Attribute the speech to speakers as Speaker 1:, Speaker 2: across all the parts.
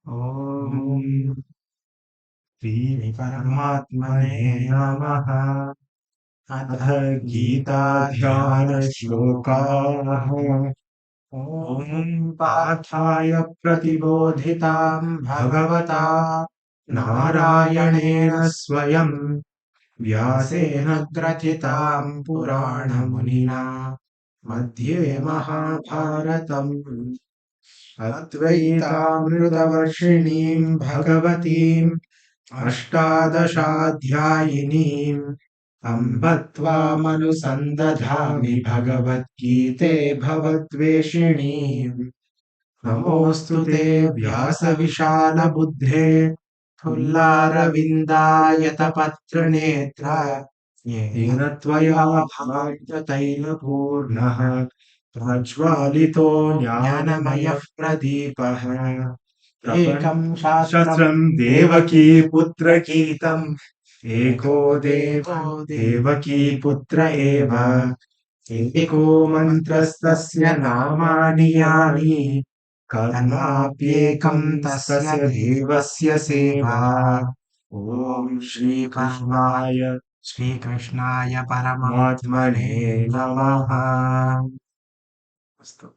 Speaker 1: ॐ श्रीपरमात्मने नमः। अथ गीताध्यानश्लोकाः। ॐ पार्थाय प्रतिबोधितां भगवता नारायणेण स्वयं व्यासेन ग्रथितां पुराणमुनिना मध्ये महाभारतम् अद्वैतामृतवर्षिणीं भगवतीम् अष्टादशाध्यायिनीम् अम्ब त्वामनुसन्दधामि भगवद्गीते भवद्वेषिणीम्। नमोऽस्तु ते व्यासविशालबुद्धे फुल्लारविन्दायतपत्रनेत्र येन त्वया भान्ततैलपूर्णः प्रज्वालितो ज्ञानमयः प्रदीपः। एकं शास्त्रं देवकी पुत्रगीतम् एको देवो देवकी पुत्र एव एको मन्त्रस्तस्य नामानि यानि कर्माप्येकं तस्य देवस्य सेवा। ॐ श्रीकृष्णाय परमात्मने नमः। अस्तु.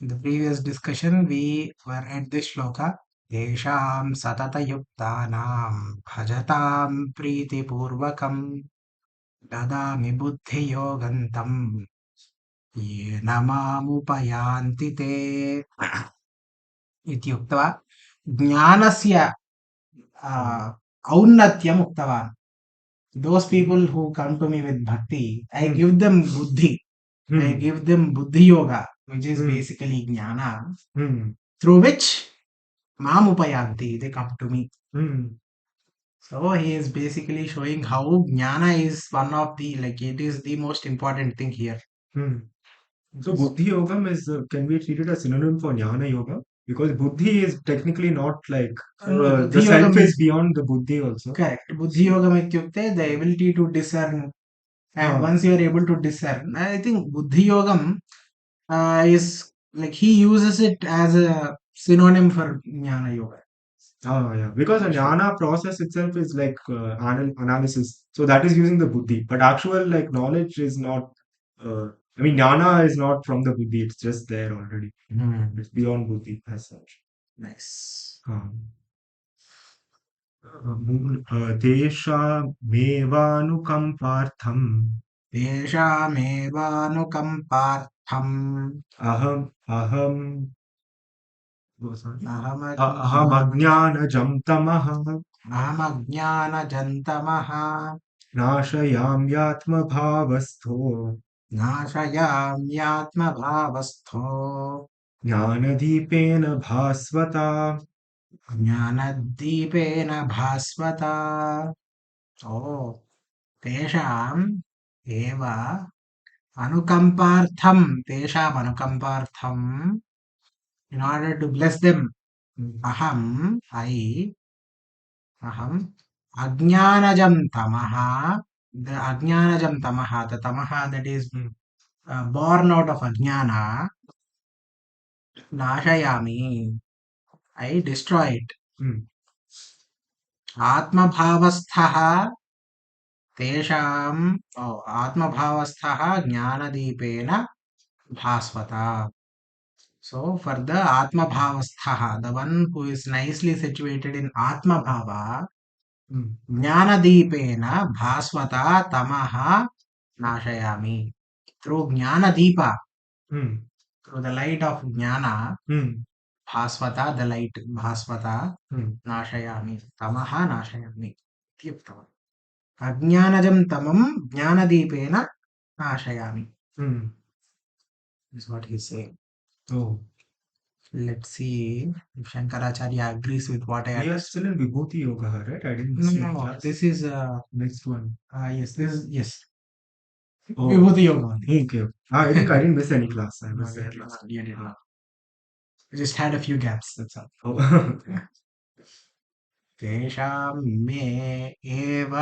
Speaker 1: In the previous discussion, we were at this shloka. Yesham satatayuktanam bhajatam pritipurvakam dadami buddhi yogantam yena mamupayanti te इति उक्त्वा ज्ञानस्य औन्नत्यम् उक्तवान्. Those people who come to me with bhakti, I give them buddhi. I give them buddhi yoga, which is basically jnana, through which mam upayanti, they come to me. So he is basically showing how jnana is one of the, it is the most important thing here.
Speaker 2: So buddhi yoga is, can we treat it as synonym for jnana yoga? Because buddhi is technically not like, the self is beyond the buddhi also.
Speaker 1: Correct. Buddhi yoga ityukte, the ability to discern. And once you are able to discern, I think buddhi yogam is like he uses it as a synonym for jnana yoga.
Speaker 2: Oh yeah, because a jnana process itself is like analysis, so that is using the buddhi. But actual like knowledge is not. I mean, jnana is not from the buddhi; it's just there already. It's beyond buddhi as such.
Speaker 1: Nice.
Speaker 2: तेषामेवानुकम्पार्थम् अहमज्ञानजं तमः नाशयाम्यात्मभावस्थो ज्ञानदीपेन भास्वता.
Speaker 1: तेषाम् एव अनुकम्पार्थम्, in order to bless them, aham, ajnanajam tamaha, the ajnanajam tamaha, the tamaha that is born out of ajnana, nashayami, I destroy it. Atmabhavasthaha tesham, atmabhavasthaha jnanadipena bhasvata. So for the atmabhavasthaha, the one who is nicely situated in atmabhava, jnanadipena bhasvata tamaha nashayami. Through jnanadeepa, through the light of jnana, bhasvata, the light, bhasvata, nashayami, tamaha nashayami. Ajnanajam tamam jnanadeepena nashayami. Is what he's saying.
Speaker 2: Oh.
Speaker 1: Let's see if Shankaracharya agrees with what I
Speaker 2: We are still in Vibhuti Yoga, right? I didn't see
Speaker 1: No.
Speaker 2: class.
Speaker 1: This is
Speaker 2: Next one.
Speaker 1: Yes, this is yes.
Speaker 2: Oh.
Speaker 1: Vibhuti Yoga.
Speaker 2: Okay. I think I didn't miss any class. I
Speaker 1: No,
Speaker 2: missed
Speaker 1: you
Speaker 2: that
Speaker 1: did
Speaker 2: class.
Speaker 1: not. You did not. We just had a few gaps. That's all.
Speaker 2: Oh.
Speaker 1: तेषामेव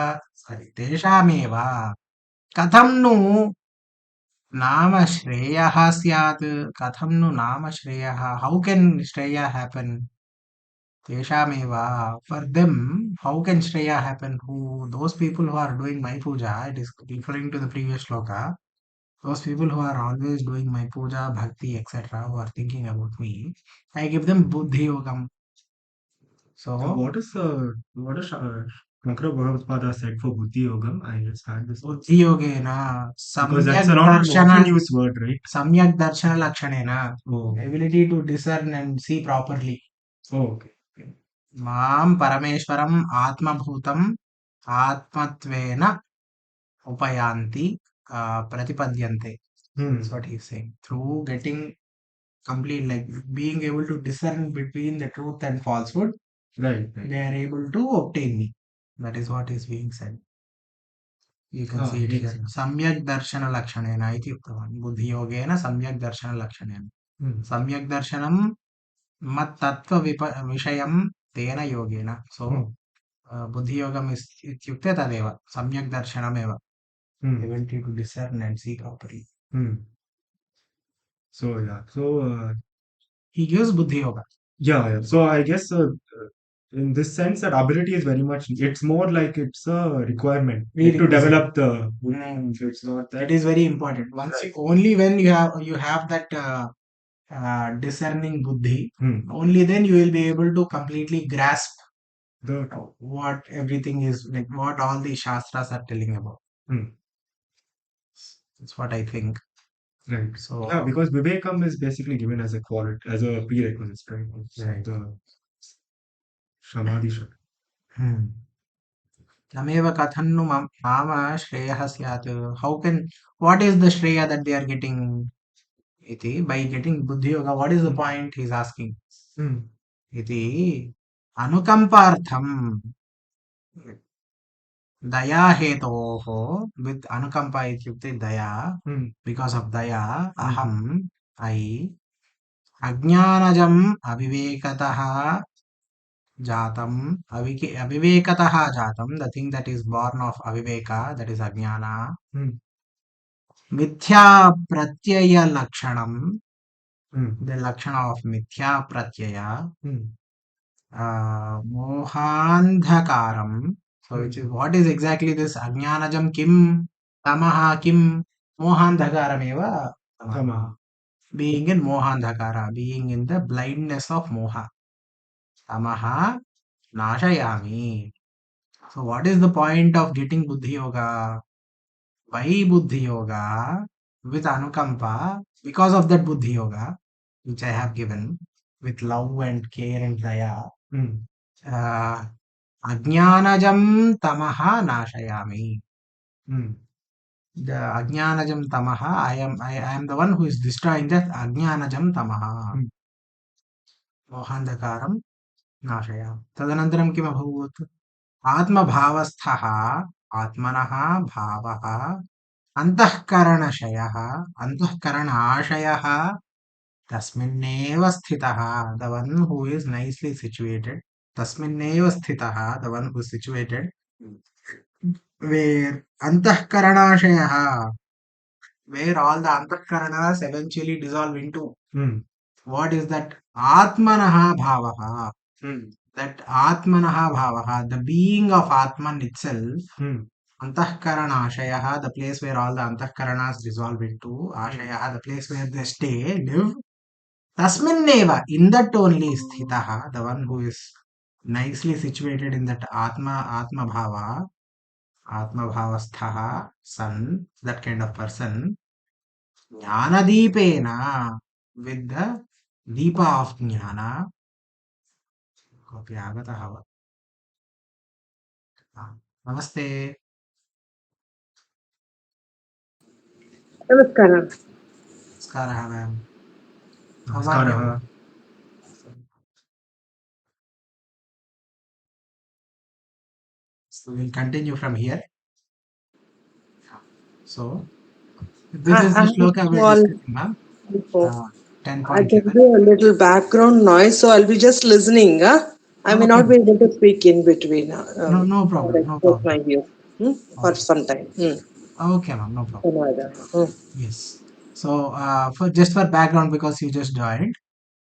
Speaker 1: कथं नु नाम श्रेयः स्यात्, कथं नु नाम श्रेयः, how can shreya happen? Teshameva. For them, how can Shreya happen? Who those people who are doing my puja, it is referring to the previous shloka. Those people who are always doing my puja, bhakti, etc., who are thinking about me, I give them buddhi yogam. So
Speaker 2: what is Shankara Bhagavad said for Buddhi Yogam? I just had this
Speaker 1: buddhi yogena
Speaker 2: because that's
Speaker 1: samyak
Speaker 2: a not
Speaker 1: darshana
Speaker 2: often used word, right?
Speaker 1: samyak darshana lakshanena.
Speaker 2: Oh,
Speaker 1: Ability to discern and see properly.
Speaker 2: okay.
Speaker 1: मां परमेश्वरम् आत्मभूतम् आत्मत्वेन upayanti pratipadyante. That's what he's saying. Through getting complete, like being able to discern between the truth and falsehood,
Speaker 2: Right.
Speaker 1: they are able to obtain me. That is what is being said. You can see it here. Samyak darshana lakshanena iti uktavan. Buddhi yogena samyak darshana lakshanena. Samyak darshanam mat tattva vishayam tena yogena. So buddhi yogam is ityukte tadeva. Samyak darshanam ability to discern and see properly.
Speaker 2: So yeah.
Speaker 1: He gives buddhi yoga.
Speaker 2: Yeah. So I guess in this sense, that ability is very much. It's more like it's a requirement to develop the. So it's not that.
Speaker 1: It is very important. Once you, only when you have that discerning buddhi, only then you will be able to completely grasp what everything is, like what all the shastras are telling about. That's what I think.
Speaker 2: Right.
Speaker 1: So
Speaker 2: Yeah, because Vivekam is basically given as a quality, as a prerequisite, right?
Speaker 1: Right.
Speaker 2: The Samadhi Shakti.
Speaker 1: Tameva kathannu mama shreya syat. How can, what is the shreya that they are getting? Iti, by getting buddhi yoga, what is the point he's asking? Iti anukampartham daya hetoho, with anukampa ityukte daya, because of daya aham, I ajnanajam avivekataha jatam, avivekataha jatam, the thing that is born of aviveka, that is ajnana, mithya pratyaya lakshanam, the lakshana of mithya pratyaya, mohandhakaram. So which is, what is exactly this ajnanajam kim tamaha kim mohandhakaram eva tamaha. Being in mohandhakara, being in the blindness of moha. Tamaha nashayami. So what is the point of getting buddhi yoga? Why buddhi yoga? With anukampa, because of that buddhi yoga, which I have given, with love and care and daya, ajnanajam tamaha nashayami. The ajnanajam tamaha, I am the one who is destroying that ajnanajam tamaha. Mohandhakaram nashayami. Tadanantaram kim abhavut? आत्मभावस्थः आत्मनः भावः अन्तःकरणशयः अन्तःकरणाशयः तस्मिन्नेव स्थितः, the one who is nicely situated, तस्मिन्नेव स्थितः, the one who is situated where antahkaranashayah, where all the antahkaranas eventually dissolve into. What is that? Atmanaha bhavaha. That Atmanaha Bhavaha, the being of Atman itself, Antahkaranashayah, the place where all the Antahkaranas dissolve into, Ashayah, the place where they stay, live, Tasminneva, in that only Sthitaha, the one who is nicely situated in that Atma Bhava, Atma Bhavasthaha, Sun, that kind of person, Jnanadipena, with the Deepa of Jnana, कोऽपि आगतः वा? नमस्ते.
Speaker 3: Namaskaram.
Speaker 1: नमस्कारः ma'am.
Speaker 2: Namaskaraha.
Speaker 1: So we'll continue from here. So this is the shloka we're discussing, ma'am. 10.7.
Speaker 3: There will be a little background noise, so I'll be just listening. I may not be able to speak in between.
Speaker 1: No problem. No problem.
Speaker 3: My view, for some time.
Speaker 1: Okay, ma'am. No problem. Yes. So for background, because you just joined,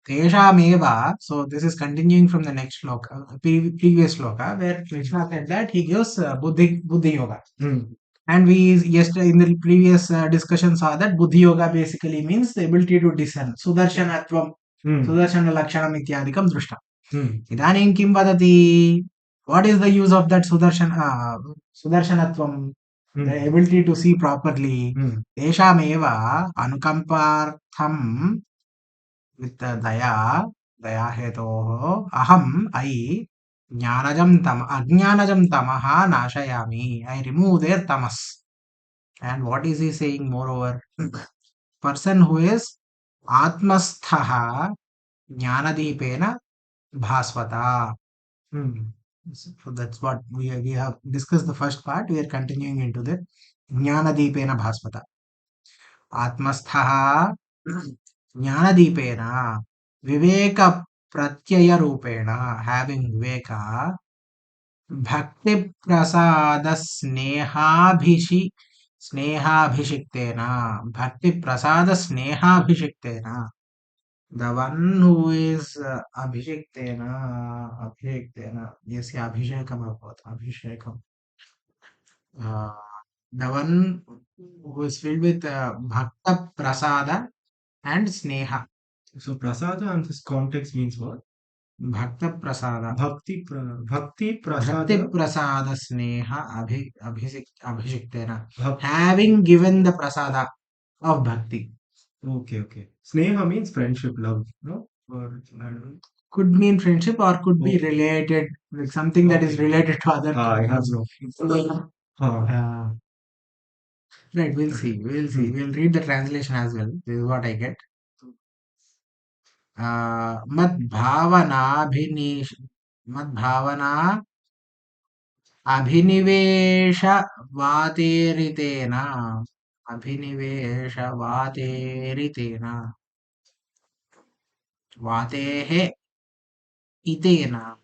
Speaker 1: Teshameva. So this is continuing from the next shloka, previous shloka, where Krishna said that he gives buddhi yoga. And we yesterday in the previous discussion saw that buddhi yoga basically means the ability to discern. Sudarshanatvam, Sudarshana lakshanam ityadikam drushta. Idanim kim vadati? What is the use of that Sudarshanatvam? The ability to see properly. Teshameva anukampartham with daya hetoho aham I ajnanajam tamaha nashayami. I remove their tamas. And what is he saying moreover? Person who is atmasthaha jnanadipena bhasvata. So that's what we have discussed the first part. We are continuing into the jnanadipena bhasvata. Atmasthaha jnanadipena viveka pratyaya rupena, having viveka, bhakti prasada snehabhishiktena, bhakti prasada snehabhishiktena. The one who is abhishiktena, yes, abhishekam abhot, abhishekam. The one who is filled with bhakta prasada and sneha.
Speaker 2: So prasada in this context means what?
Speaker 1: Bhakta prasada.
Speaker 2: Bhakti prasada.
Speaker 1: Bhakti prasada sneha abhishiktena. Having given the prasada of bhakti.
Speaker 2: Okay. Sneha means friendship, love, no? Or
Speaker 1: could mean friendship or could be related, like something that is related to other.
Speaker 2: I have no.
Speaker 1: Right, we'll see. We'll read the translation as well. This is what I get. Madbhavana abhinivesha vateritena. Vatehe itena.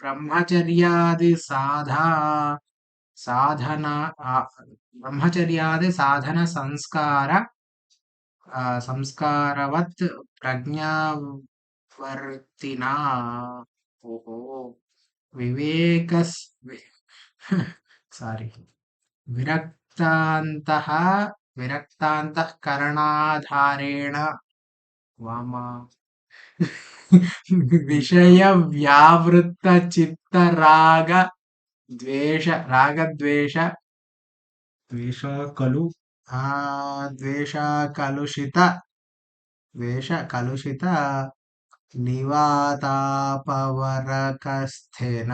Speaker 1: ब्रह्मचर्यादि साधन संस्कारवत् प्रज्ञावर्तिना विरक्तान्तःकरणाधारेण वामा विषय व्यावृत्त चित्त रागद्वेष कलुषित निवातापवरकस्थेन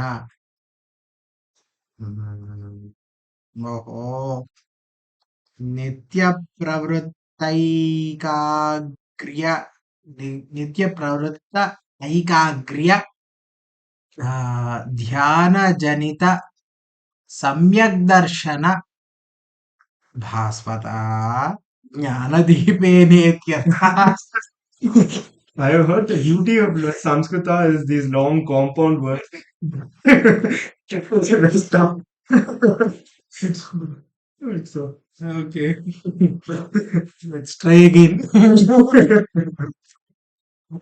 Speaker 1: नित्यप्रवृत्त ऐकाग्र्य ध्यान जनित सम्यक दर्शन भास्वता ज्ञानदीपेनेत्यर्थः.
Speaker 2: I have heard the beauty of Sanskrita is these long compound words.
Speaker 1: Okay. Let's try again.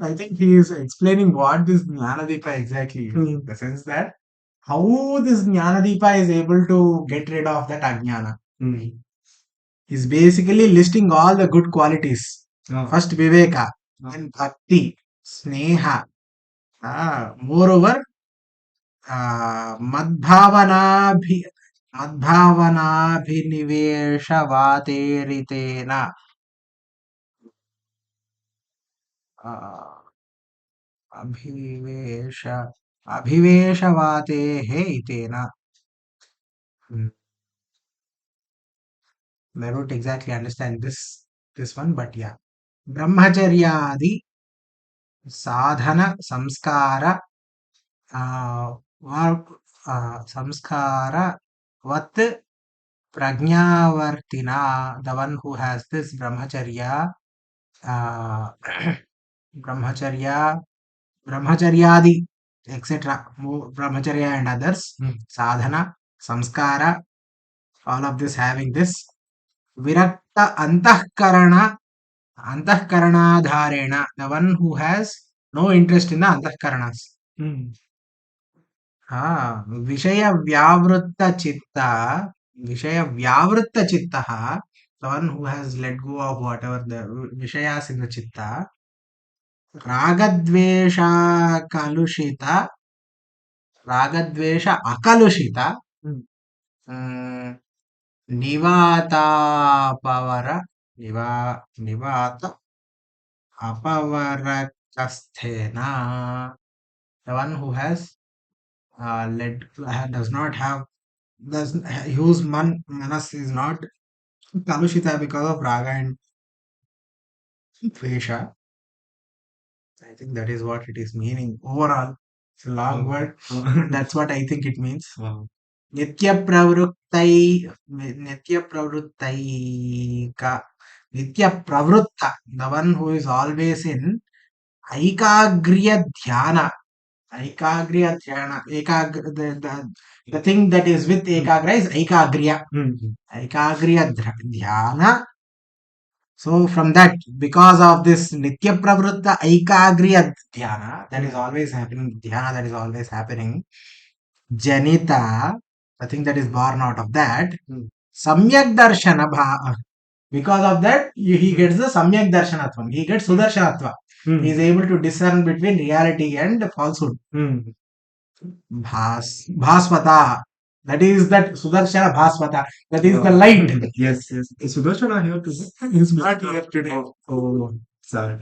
Speaker 1: I think he is explaining what this Jnanadipa exactly is. In the sense that how this Jnanadipa is able to get rid of that Ajnana. He's basically listing all the good qualities. First Viveka, then Bhakti, Sneha. Moreover, मद्भावनाभिनिवेशवातेरितेन अभिवेशवातेः इतेन. I don't exactly understand this one, but yeah. Brahmacharyadi sadhana samskara samskara vat prajnavartina. The one who has this brahmacharya brahmacharyadi etc. Brahmacharya and others, sadhana, samskara, all of this having this virakta antahkarana Antahkaranadharena, the one who has no interest in the antahkaranas. Vishaya vyavritta chitta, the one who has let go of whatever the vishayas in the chitta. Ragadvesha kalushita, ragadvesha akalushita, nivata pavara, nivata apavarakasthena, the one who has does not have, whose manas is not kalushita because of raga and dvesha. I think that is what it is meaning overall. It's a long word. That's what I think it means. Nitya pravrittai, nitya pravrutta, the one who is always in aikagriya dhyana. Aikagriya dhyana. The thing that is with ekagra is aikagriya. Aikagriya dhyana. So from that, because of this nitya pravritta aikagriya dhyana that is always happening, janita, the thing that is born out of that, samyak darshana because of that he gets the samyak darshanatvam, he gets sudarshanatva. He is able to discern between reality and falsehood. Bhasvata, that is that Sudarshana Bhasvata, that is the light.
Speaker 2: Yes. Is Sudarshana here today?
Speaker 1: He's not here today.
Speaker 2: Oh, sorry.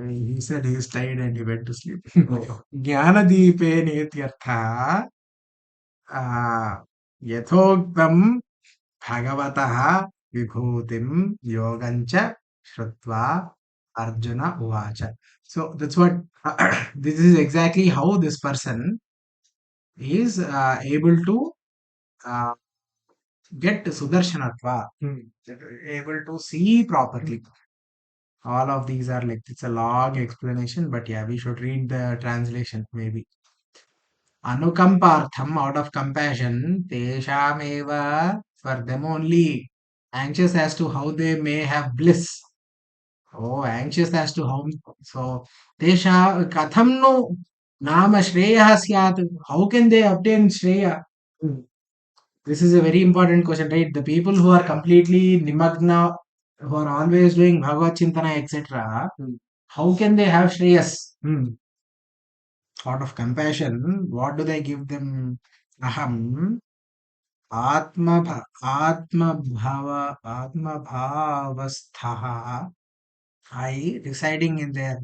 Speaker 1: He said he is tired and he went to sleep. Jnanadeepe netyartha ythoktam bhagavatah vibhutim yogancha shrutva Arjuna uvacha. So that's what this is exactly how this person is able to get Sudarshanatva, able to see properly. All of these are like, it's a long explanation, but yeah, we should read the translation maybe. Anukampartham, out of compassion, teshameva, for them only, anxious as to how they may have bliss. Oh, anxious as to how, so tesha katham no nama shreya syat, how can they obtain shreya? This is a very important question, right? The people who are completely nimagna, who are always doing Bhagavad Chintana, etc., how can they have Shreyas? Out of compassion, what do they give them? Aham, Atma Bhavasthaha, I residing in their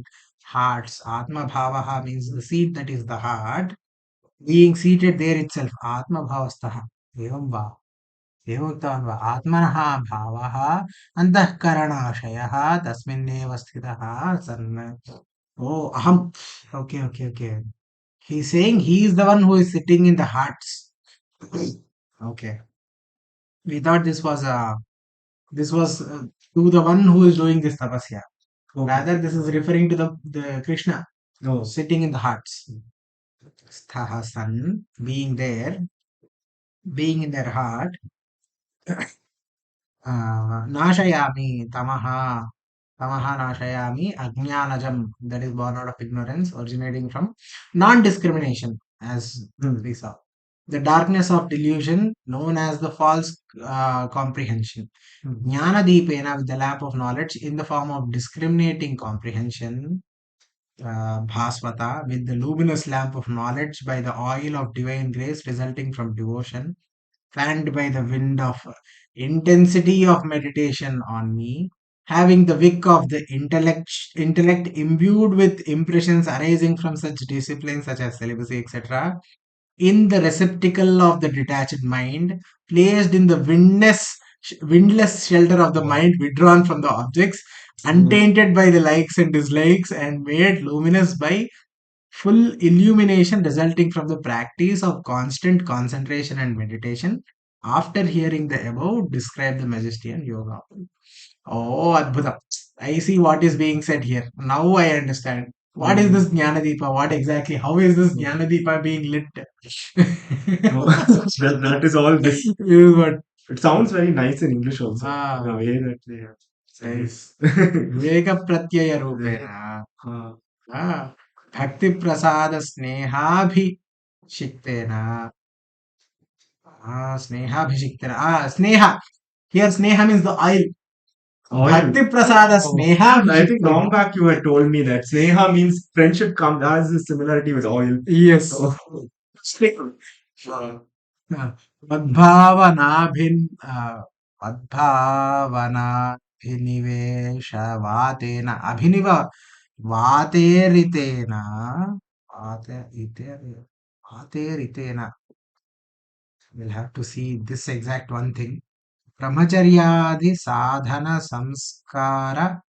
Speaker 1: hearts. Atma Bhavaha means the seat that is the heart, being seated there itself. Atma Bhavasthaha. Evam va. एवोक्तवान् वा आत्मनः भावः अन्तःकरणाशयः तस्मिन्नेव स्थितः सन् oh aham okay he's saying he is the one who is sitting in the hearts. Okay, we thought this was to the one who is doing this tapasya. Rather this is referring to the Krishna sitting in the hearts. Sthaha san, being there, being in their heart. Nashayami tamaha nashayami ajnanajam, that is born out of ignorance originating from non-discrimination, as we saw. The darkness of delusion known as the false comprehension. Jnana deepena, with the lamp of knowledge in the form of discriminating comprehension. Bhasvata, with the luminous lamp of knowledge by the oil of divine grace resulting from devotion, fanned by the wind of intensity of meditation on me, having the wick of the intellect imbued with impressions arising from such disciplines such as celibacy, etc., in the receptacle of the detached mind, placed in the windless shelter of the mind, withdrawn from the objects, untainted by the likes and dislikes, and made luminous by full illumination resulting from the practice of constant concentration and meditation. After hearing the above, describe the majesty and yoga. Oh, Adbhutam. I see what is being said here. Now I understand. What is this Jnanadeepa? What exactly? How is this Jnanadeepa being lit?
Speaker 2: that is all this.
Speaker 1: This is what.
Speaker 2: It sounds very nice in English also.
Speaker 1: Ah.
Speaker 2: The way that they have.
Speaker 1: Nice. Viveka pratyaya rupena. Bhakti prasada snehabhishiktena. Snehabhishiktena. Sneha. Here sneha means the oil.
Speaker 2: Oil.
Speaker 1: Bhakti prasada
Speaker 2: Oh,
Speaker 1: sneha.
Speaker 2: I think long back you had told me that sneha means friendship has a similarity with oil.
Speaker 1: Yes.
Speaker 2: Oh.
Speaker 1: मद्भावनाभिनिवेशवातेन अभिनिव वातेरितेन वातेरितेन we'll have to see this exact one thing. Brahmacharyadi sadhana samskara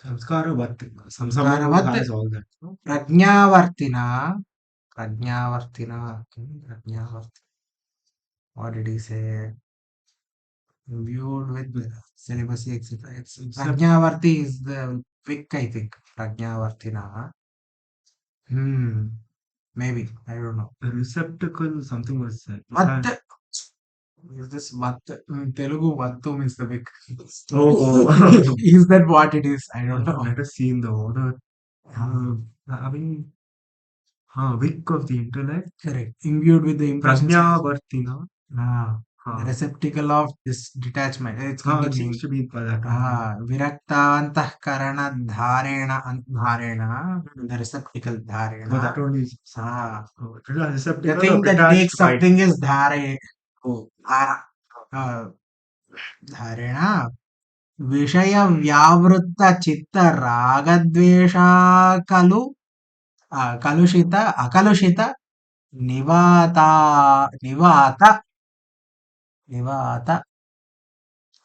Speaker 2: Samskaravat.
Speaker 1: Samskaravat.
Speaker 2: Has all that.
Speaker 1: Prajnavartina. What did he say? Viewed with celibacy, etc. Prajnavarti is the Vic, I think. Prajnavartina. Maybe. I don't know.
Speaker 2: The receptacle, something was said.
Speaker 1: Vat. Is this Vat? In Telugu, Vattu means the Vic.
Speaker 2: Oh.
Speaker 1: Is that what it is? I don't know.
Speaker 2: Let us see in the order. Having Vic of the intellect.
Speaker 1: Correct. Imbued with the impressions.
Speaker 2: Prajnavartina.
Speaker 1: The receptacle of this detachment. It's
Speaker 2: It seems to be by that.
Speaker 1: Viraktantahkarana dharena. The receptacle dharena.
Speaker 2: Oh, that only is.
Speaker 1: The thing that makes something is dhare. Dharena. Vishaya vyavritta chitta ragadvesha kalu. Kalushita. Akalushita. Nivata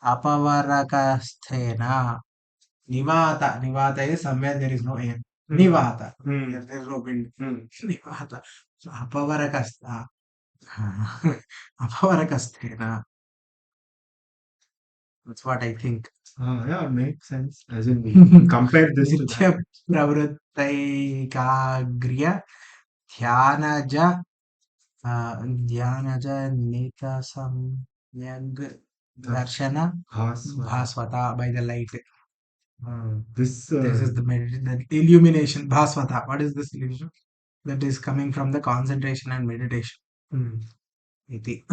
Speaker 1: apavarakaस्थेना. Nivata is somewhere there is no air. Nivata. There is no wind. Nivata. So apavarakaस्थेना. That's what I think.
Speaker 2: Yeah, it makes sense. As in, we compare this to
Speaker 1: Nitya pravrittaikagriya dhyanaja nita samyag darshana bhasvata by the light. This is the illumination. Bhasvata. What is this illumination? That is coming from the concentration and meditation. Iti.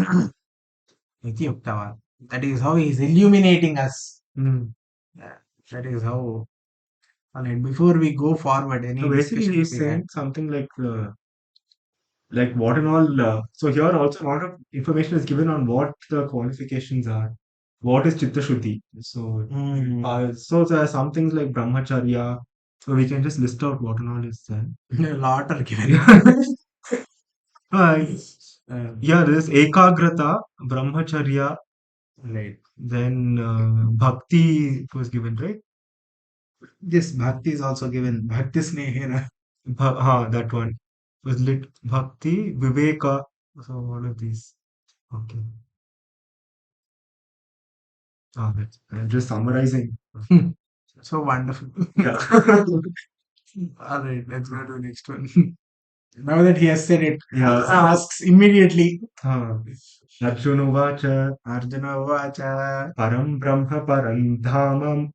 Speaker 1: Iti uktava. That is how he is illuminating us. That is how. Alright, before we go forward, any
Speaker 2: So basically,
Speaker 1: discussions
Speaker 2: he's
Speaker 1: we had?
Speaker 2: saying something like what and all. So here also a lot of information is given on what the qualifications are. What is Chitta Shuddhi? So, so there are some things like Brahmacharya. So we can just list out what and all is there.
Speaker 1: A lot are given.
Speaker 2: Yeah, there is Ekagrata, Brahmacharya,
Speaker 1: Right.
Speaker 2: then Bhakti was given, right?
Speaker 1: This Bhakti is also given. Bhakti Snehena.
Speaker 2: That one was lit. Bhakti, Viveka. So all of these. Okay. That's, I'm just summarizing.
Speaker 1: So wonderful.
Speaker 2: Yeah.
Speaker 1: Alright, let's go to the next one. Now that he has said it,
Speaker 2: Yeah.
Speaker 1: asks immediately.
Speaker 2: Arjuna Vacha, Param Brahma Parandhamam,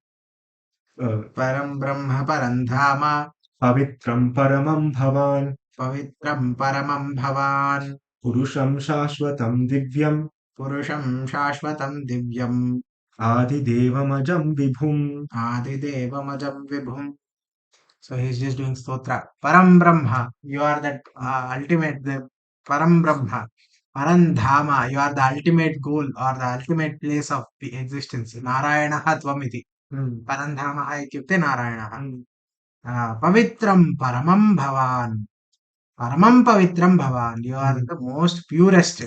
Speaker 1: Param Brahma Parandhama,
Speaker 2: Pavitram Paramam Bhavan,
Speaker 1: Pavitram Paramam Bhavan,
Speaker 2: Purusham Shashvatam Divyam,
Speaker 1: Purusham Shashvatam Divyam,
Speaker 2: Adidevamajam Vibhum.
Speaker 1: Adidevamajam Vibhum. So he's just doing stotra. Param Brahma, you are that ultimate, the Param Brahma. Parandhama, you are the ultimate goal or the ultimate place of the existence. Narayanaha Tvamiti. Parandhamaha ityukte Narayanaha. Pavitram Paramam Bhavan. Paramam Pavitram Bhavan. You are the most purest.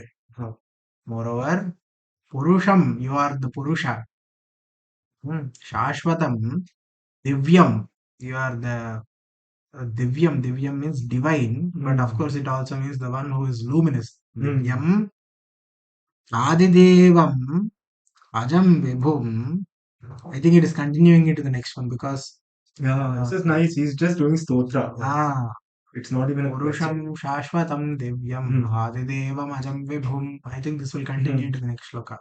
Speaker 1: Moreover, Purusham, you are the Purusha. Shashvatam, Divyam, you are the Divyam. Divyam means divine, but of course it also means the one who is luminous. Divyam, Adidevam, Ajam Vibhum. I think it is continuing into the next one because.
Speaker 2: Yeah, this is nice. He's just doing stotra. It's not even a
Speaker 1: Purusham Shashvatam Divyam Adidevam Ajam Vibhum. I think this will continue into the next shloka.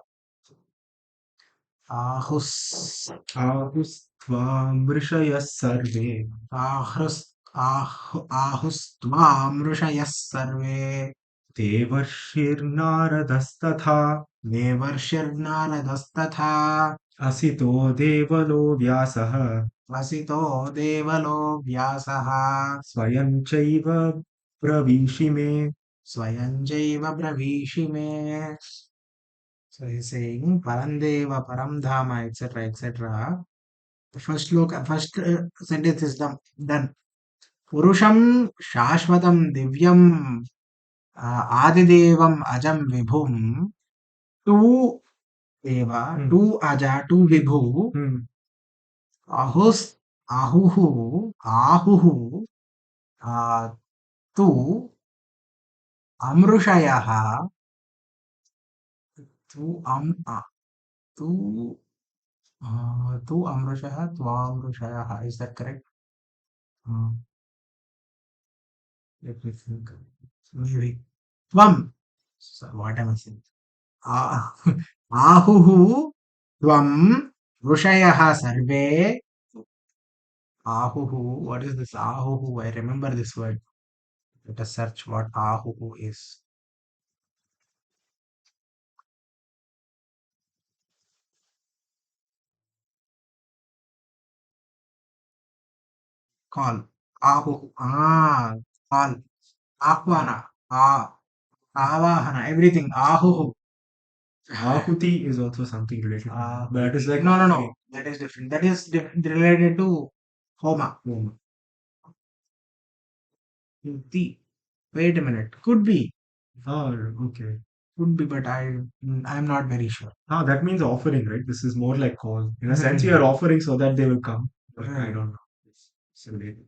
Speaker 1: आहुस्
Speaker 2: आहुस्त्वां ऋषयः सर्वे
Speaker 1: आहुस् आहुस्त्वां ऋषयः सर्वे
Speaker 2: देवर्षिर्नारदस्तथा
Speaker 1: देवर्षिर्नारदस्तथा
Speaker 2: असितो देवलो व्यासः
Speaker 1: वसितो देवलो व्यासः
Speaker 2: स्वयं चैव ब्रवीषि मे.
Speaker 1: स्वयं चैव ब्रवीषि मे. So he's saying Parandeva, Paramdhama, etc., etc. The first look, first sentence is done. Purusham Shashvatam Divyam Adidevam Ajam Vibhum. Two Deva, two Aja, two Vibhu. Ahus, Ahuhu, Tu Amrushayaha, Tu Tu Tu Amrushaha, Twamrushayaha. Is that correct? Let me think. Maybe. Tvam. So what am I saying? Ahuhu Tvam Rushayaha Sarve. Ahuhu. What is this Ahuhu? I remember this word. Let us search what Ahuhu is. Call. Ahuhu. Call. Ahvana. Avahana. Everything. Ahuhu.
Speaker 2: Ahuti is also something related. That is like
Speaker 1: No. That is different. That is related to Homa. Yuti. Wait a minute. Could be.
Speaker 2: Oh, okay.
Speaker 1: Could be, but I'm not very sure.
Speaker 2: Ah, that means offering, right? This is more like call. In a sense, you are offering so that they will come. But I don't know. It's related.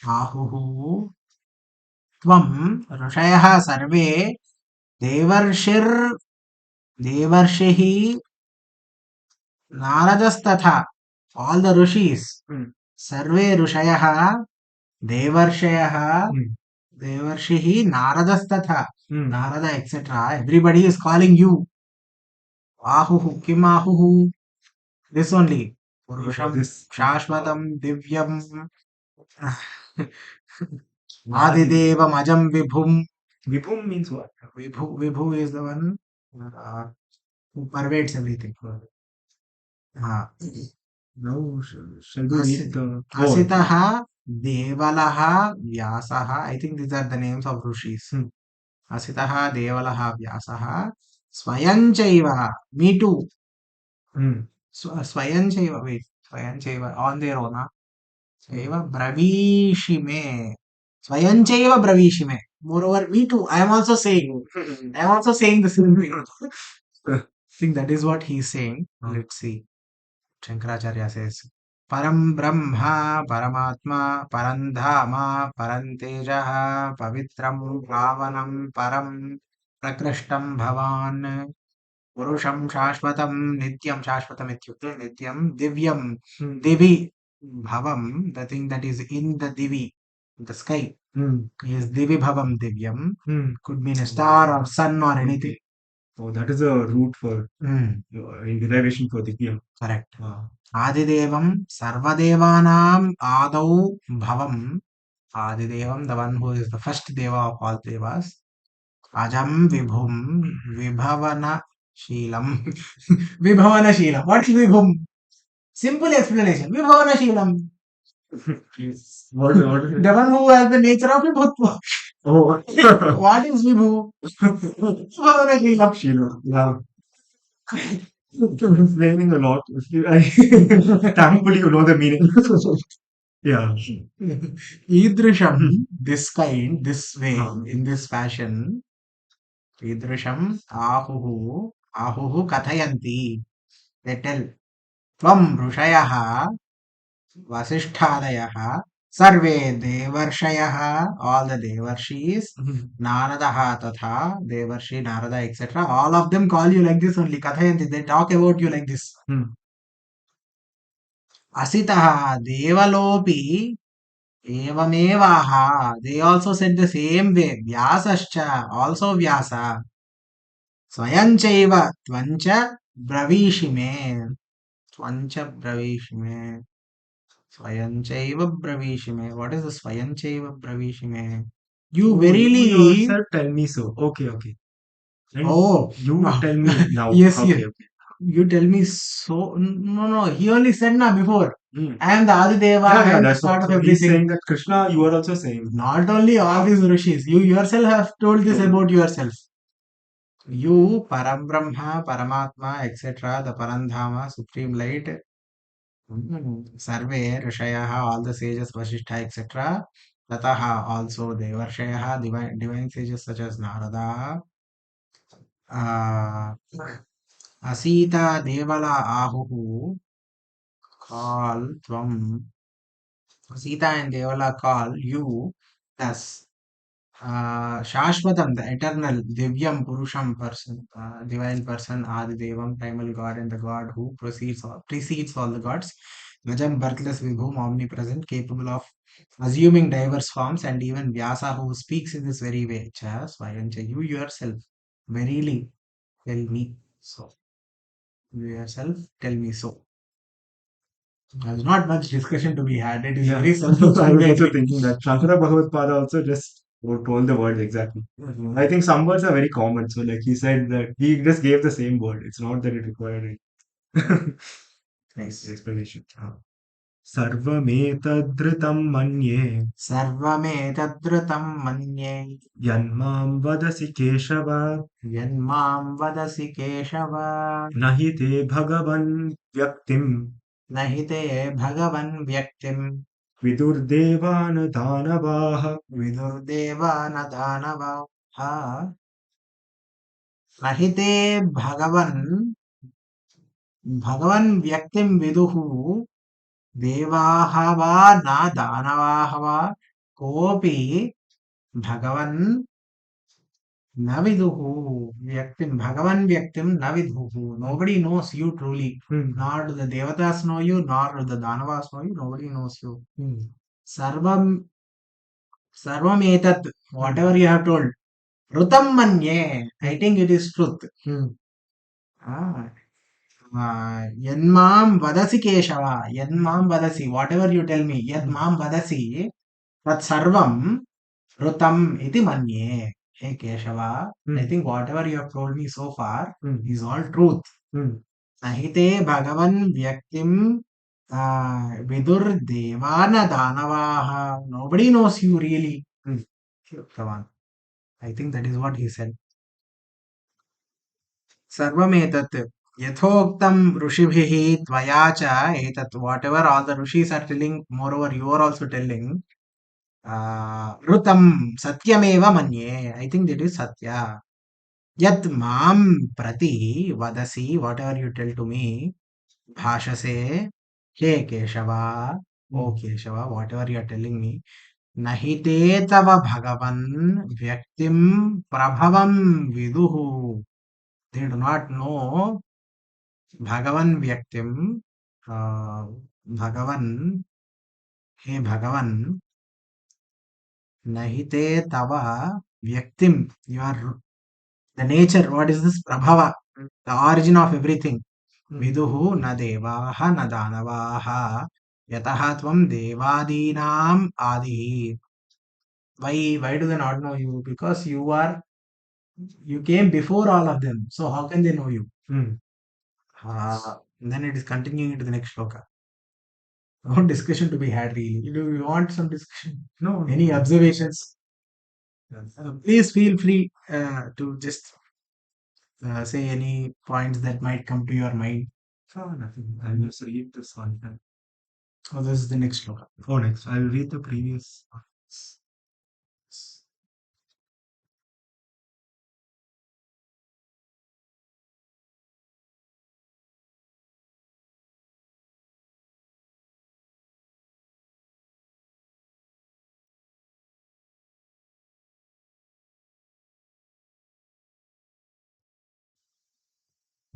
Speaker 1: Ahuhu Tvam Rishayah Sarve Devarshihi Narajastatha. All the Rishis. Sarve Rishayah Devarshayah Devarshihi Naradastatha. Narada, etc. Everybody is calling you. Ahuhu. Kim Ahuhu? This only. Purusham Shashvatam Divyam Adidevam Ajam Vibhum.
Speaker 2: Vibhum means what?
Speaker 1: Vibhu is the one who pervades everything.
Speaker 2: Now, shall we read the
Speaker 1: Asitaha Devalaha Vyasaha. I think these are the names of Rishis. Asitaha Devalaha Vyasaha Swayanchaiva. Me too. Swayanchaiva. Wait. Swayanchaiva. On their own. Chaiva Bravishime. Swayanchaiva Bravishime. Moreover, me too. I am also saying the same thing. I think that is what he is saying. Let's see. Shankaracharya says, Param Brahma, Paramatma, Parandhama, Parantejaha, Pavitram, Pavanam, Param, Prakrishtam Bhavan, Purusham Shashvatam, Nityam Shashvatam Ityukte, Nityam, Divyam, Divi Bhavam, the thing that is in the Divi, the sky, is Divi Bhavam Divyam, could mean a star or sun or anything.
Speaker 2: Oh, that is a root for in derivation for Divyam.
Speaker 1: Correct. Adidevam Sarvadevanam Adau Bhavam. Adidevam, the one who is the first Deva of all Devas. Ajam Vibhum Vibhavana Sheelam. Vibhavana Sheelam. What is Vibhum? Simple explanation. Vibhavana Sheelam.
Speaker 2: What is
Speaker 1: The one who has the nature of Vibhutva.
Speaker 2: Oh,
Speaker 1: What is Vibhu? Vibhavana Sheelam.
Speaker 2: Sheila. Yeah. Explaining a lot. Thankfully, you know the meaning. Yeah.
Speaker 1: Idrisham, this kind, this way, in this fashion. Idrisham, Ahuhu, Kathayanti. They tell. Tvam Rushayaha, Vasishtadayaha, Sarve Devarshayaha, all the Devarshis, Naradaha Tatha, Devarshi, Narada, etc. All of them call you like this only. Kathayanti, they talk about you like this. Asitaha Devalopi Evamevaha. They also said the same way. Vyasascha, also Vyasa. स्वयं चैव त्वञ्च ब्रवीषि मे त्वञ्च ब्रवीषि मे स्वयं चैव ब्रवीषि मे what is the स्वयं चैव ब्रवीषि मे you
Speaker 2: Oh, you
Speaker 1: verily
Speaker 2: yourself tell me so. Okay, okay. And
Speaker 1: oh
Speaker 2: you tell me now.
Speaker 1: yes
Speaker 2: Okay,
Speaker 1: yes
Speaker 2: okay.
Speaker 1: you tell me so no he only said na before
Speaker 2: Hmm.
Speaker 1: I am the Adideva
Speaker 2: Yeah,
Speaker 1: I
Speaker 2: yeah,
Speaker 1: am the
Speaker 2: that's
Speaker 1: start
Speaker 2: what.
Speaker 1: of
Speaker 2: So he's
Speaker 1: everything
Speaker 2: saying that Krishna, you are also saying.
Speaker 1: not only all these rishis you yourself have told this
Speaker 2: Hmm.
Speaker 1: about yourself you param brahma paramatma etc the parandhama supreme light सर्वे ऋषयः all the sages Vasishtha etc ततः also devarshayah divine sages such as Narada Asitha देवला आहुः call tvam Sita and Devala call you thus Shashvatam, the eternal Divyam Purusham person, divine person, Adi Devam, primal God, and the God who precedes all the gods. Vajam, birthless Vibhum, omnipresent, capable of assuming diverse forms, and even Vyasa, who speaks in this very way. Cha, Swayancha, you yourself, verily tell me so. You yourself tell me so. There's not much discussion to be had. It is
Speaker 2: Yeah,
Speaker 1: very
Speaker 2: I was also
Speaker 1: self-explanatory.
Speaker 2: thinking that Shankara Bhagavad-pada also just told the words exactly. I think some words are very common. So, like he said that he just gave the same word. It's not that it required a
Speaker 1: Nice.
Speaker 2: explanation. सर्वमेतद्धृतं मन्ये
Speaker 1: सर्वमेतद्रुतं मन्ये
Speaker 2: यन्मां वदसि केशव
Speaker 1: यन्मां वदसि केशव
Speaker 2: न हि ते भगवन् व्यक्तिं
Speaker 1: न हि ते भगवन् व्यक्तिं
Speaker 2: विदुर्देवान् दानवाः
Speaker 1: विदुर्देवान दानवाः न हि ते भगवन् व्यक्तिं विदुः देवाः वा न दानवाः वा कोऽपि भगवन् न विदुः व्यक्तिं भगवन् व्यक्तिं न विदुः nobody knows you truly nor do the devatas know you nor do the danavas know you nobody knows you sarvam sarvam etat whatever you have told rutam manye I think it is truth ah yanmam vadasi keshava yanmam vadasi whatever you tell me yat mam vadasi tat sarvam rutam iti manye hey keshava I think whatever you have told me so far is all truth नहिते भगवन् व्यक्तिं विदुर्देवान दानवाः nobody knows you really उक्तवान् I think that is what he said सर्वमेतत् यथोक्तं ऋषिभिः त्वया च एतत् whatever all the rishis are telling moreover you are also telling ऋतं सत्यमेव मन्ये I think that is satya यत् मां प्रति वदसि whatever you tell to me भाषसे हे केशवा ओ Keshava whatever you are telling me नहि ते तव भगवन् व्यक्तिं प्रभवं विदुः they do not know भगवन् व्यक्तिं भगवन् हे भगवन् नहि ते तव व्यक्तिं your the nature what is this prabhava the origin of everything विदुः न देवाः न दानवाः यतः त्वं देवादीनाम् आदिः why do they not know you because you came before all of them so how can they know you then it is continuing into the next shloka no discussion to be had really do you want some discussion
Speaker 2: no
Speaker 1: any observations please feel free to just say any points that might come to your mind
Speaker 2: nothing I'll just read this one time.
Speaker 1: Oh, this is the next shloka.
Speaker 2: Oh, next. I'll read the previous ones.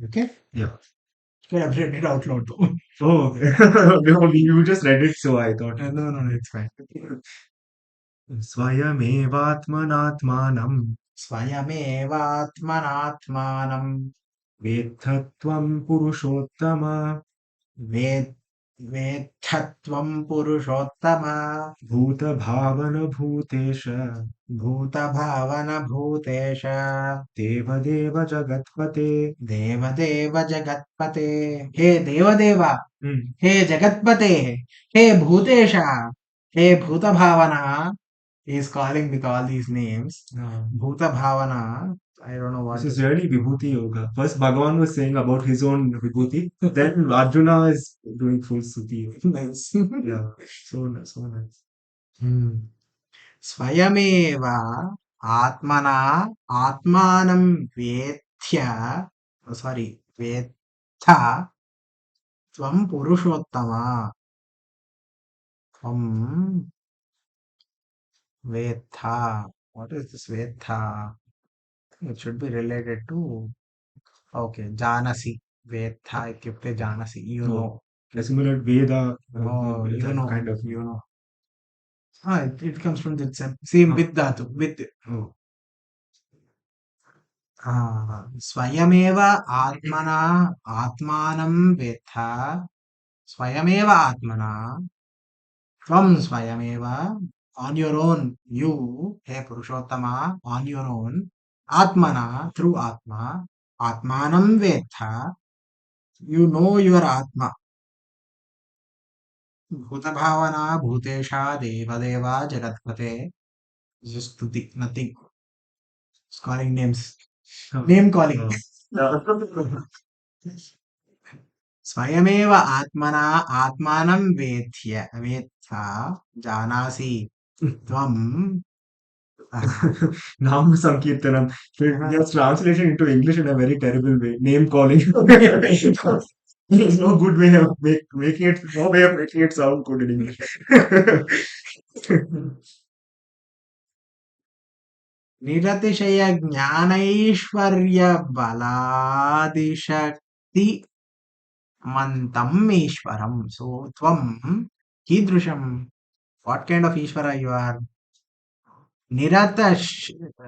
Speaker 1: Okay?
Speaker 2: Yeah.
Speaker 1: Could have read it out loud though.
Speaker 2: Oh, okay. No, you just read it, so I thought.
Speaker 1: No, it's fine.
Speaker 2: स्वयमेवात्मनात्मानं
Speaker 1: स्वयमेवात्मनात्मानं
Speaker 2: वेत्थत्वं पुरुषोत्तम
Speaker 1: वेद वेत्थत्वं पुरुषोत्तम
Speaker 2: भूतभावन भूतेश
Speaker 1: भूतभावन भूतेश
Speaker 2: देवदेव जगत्पते
Speaker 1: देवदेव जगत्पते हे देवदेव
Speaker 2: Hmm.
Speaker 1: हे जगत्पते हे भूतेश हे भूतभावना. He is calling with all these names. Bhutabhavana, I don't know what
Speaker 2: This is really Vibhuti Yoga. First, Bhagavan was saying about his own Vibhuti. Then Arjuna is doing full Suti Yoga.
Speaker 1: nice.
Speaker 2: Yeah, so nice, so nice.
Speaker 1: स्वयमेव आत्मना आत्मानं वेत्थ्य सारी वेत्थ त्वं पुरुषोत्तम त्वं वेत्थ. What is this vetha? It should be related to, okay, janasi. Vetha ityukte janasi, you know.
Speaker 2: Similar Veda,
Speaker 1: Oh, you
Speaker 2: that
Speaker 1: know,
Speaker 2: kind of.
Speaker 1: you know. It comes from the same with dhatu, with.
Speaker 2: Oh.
Speaker 1: स्वयमेव आत्मना आत्मानं वेत्थ स्वयमेव आत्मना त्वं स्वयमेव on your own, you, हे Purushottama, on your own, आत्मना, through atma, atmanam vetha, you know your atma. भूतभावना भूतेशा देवदेवा जगत्पते. Just stuti, nothing. It's calling names. Name calling. स्वयमेव आत्मना आत्मानं वेत्थ्य वेत्थ जानासि त्वं.
Speaker 2: Nam Sankirtanam. Just translation into English in a very terrible way. Name calling. There's no good way of making it. No way of making it sound good in English.
Speaker 1: निरतिशय ज्ञानैश्वर्य बलादिशक्ति मंतम् ईश्वरं. So त्वं कीदृशं? What kind of ईश्वर you are? निरतिशय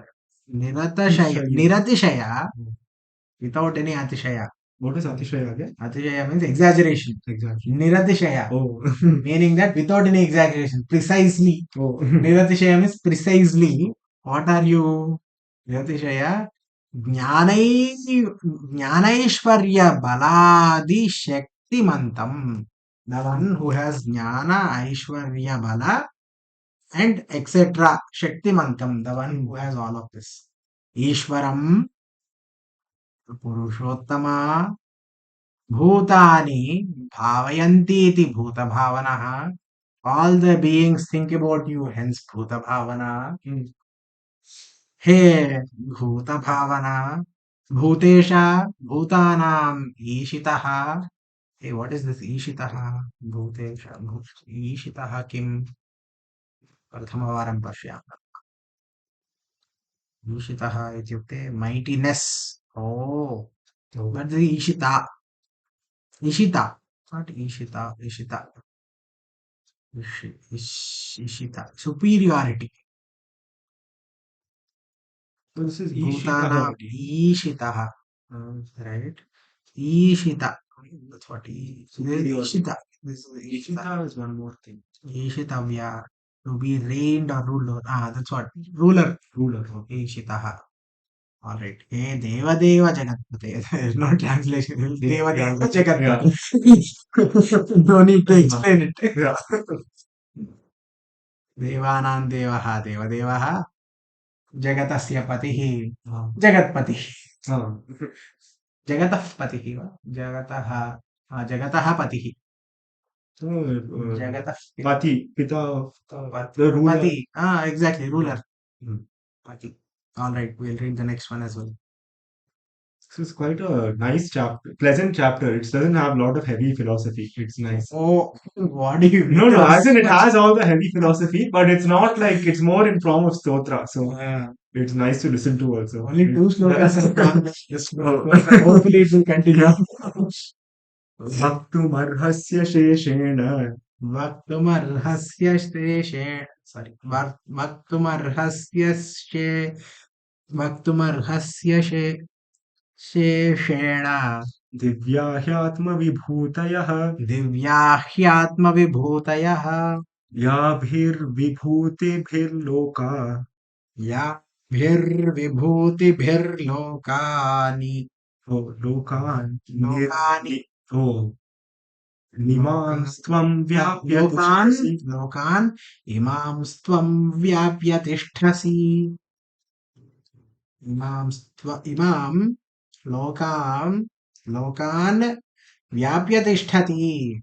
Speaker 1: without any atishaya.
Speaker 2: What is Atishaya again?
Speaker 1: Atishaya means exaggeration.
Speaker 2: Exactly.
Speaker 1: Niratishaya,
Speaker 2: Oh.
Speaker 1: meaning that without any exaggeration, precisely.
Speaker 2: Oh.
Speaker 1: Niratishaya means precisely. What are you? Niratishaya ज्ञानैश्वर्य बलादि शक्तिमंतम. The one who has jnana, aishwarya, bala and etc. Shaktimantam, the one who has all of this. Ishwaram Purushottama भूतानि भावयन्ति इति भूतभावनः. All the beings think about you, hence भूतभावना. हे भूतभावना भूतेशा भूतानां ईशितः. Hey, what is this ईशितः? भूतेशा ईशितः किं? प्रथमवारं पश्यामः. ईशितः इत्युक्ते mightiness. Oh, but the Ishita. Ishita, not Ishita. Ishita. Ishita. Superiority.
Speaker 2: So this is
Speaker 1: Bhutana. Ishita. Right? Ishita. That's what Ishita. This is
Speaker 2: Ishita is one more thing.
Speaker 1: Ishitavya. To be reigned or ruler. That's what. Ruler.
Speaker 2: Ruler.
Speaker 1: Ishitaha. All right. Hey, Devadeva Jagatpate. There is no translation. Devadeva Jagatpate. No need to explain it.
Speaker 2: Yeah.
Speaker 1: Devanam Devaha Devadevaha Jagatasya Patihi Jagatpatihi. Jagatah Patihi. Jagataha Jagataha Patihi. Jagatah
Speaker 2: Pati, Pita,
Speaker 1: the ruler. Pati. Exactly, ruler. Pati. All right, we'll read the next one as well.
Speaker 2: This is quite a nice chapter, pleasant chapter. It doesn't have a lot of heavy philosophy. It's nice.
Speaker 1: Oh, what do you mean?
Speaker 2: No, as in it has all the heavy philosophy, but it's not like it's more in form of stotra. So it's nice to listen to also.
Speaker 1: Only 2 slokas have gone. Hopefully it will continue.
Speaker 2: Vaktumarhasya sheshena.
Speaker 1: Vaktumarhasya sheshe. Sorry. Vaktumarhasya वक्तुमर्हस्य शेषेण
Speaker 2: दिव्या ह्यात्मविभूतयः
Speaker 1: दिव्या ह्यात्मविभूतयः
Speaker 2: याभिर्विभूतिभिर्लोका
Speaker 1: याभिर्विभूतिभिर्लोकानि
Speaker 2: लोकान्
Speaker 1: लोकानि
Speaker 2: निमांस्त्वं व्याप्य
Speaker 1: लोकान्
Speaker 2: तिष्ठसि
Speaker 1: लोकान् इमांस्त्वं व्याप्य तिष्ठसि इमां लोकान् व्याप्य तिष्ठति.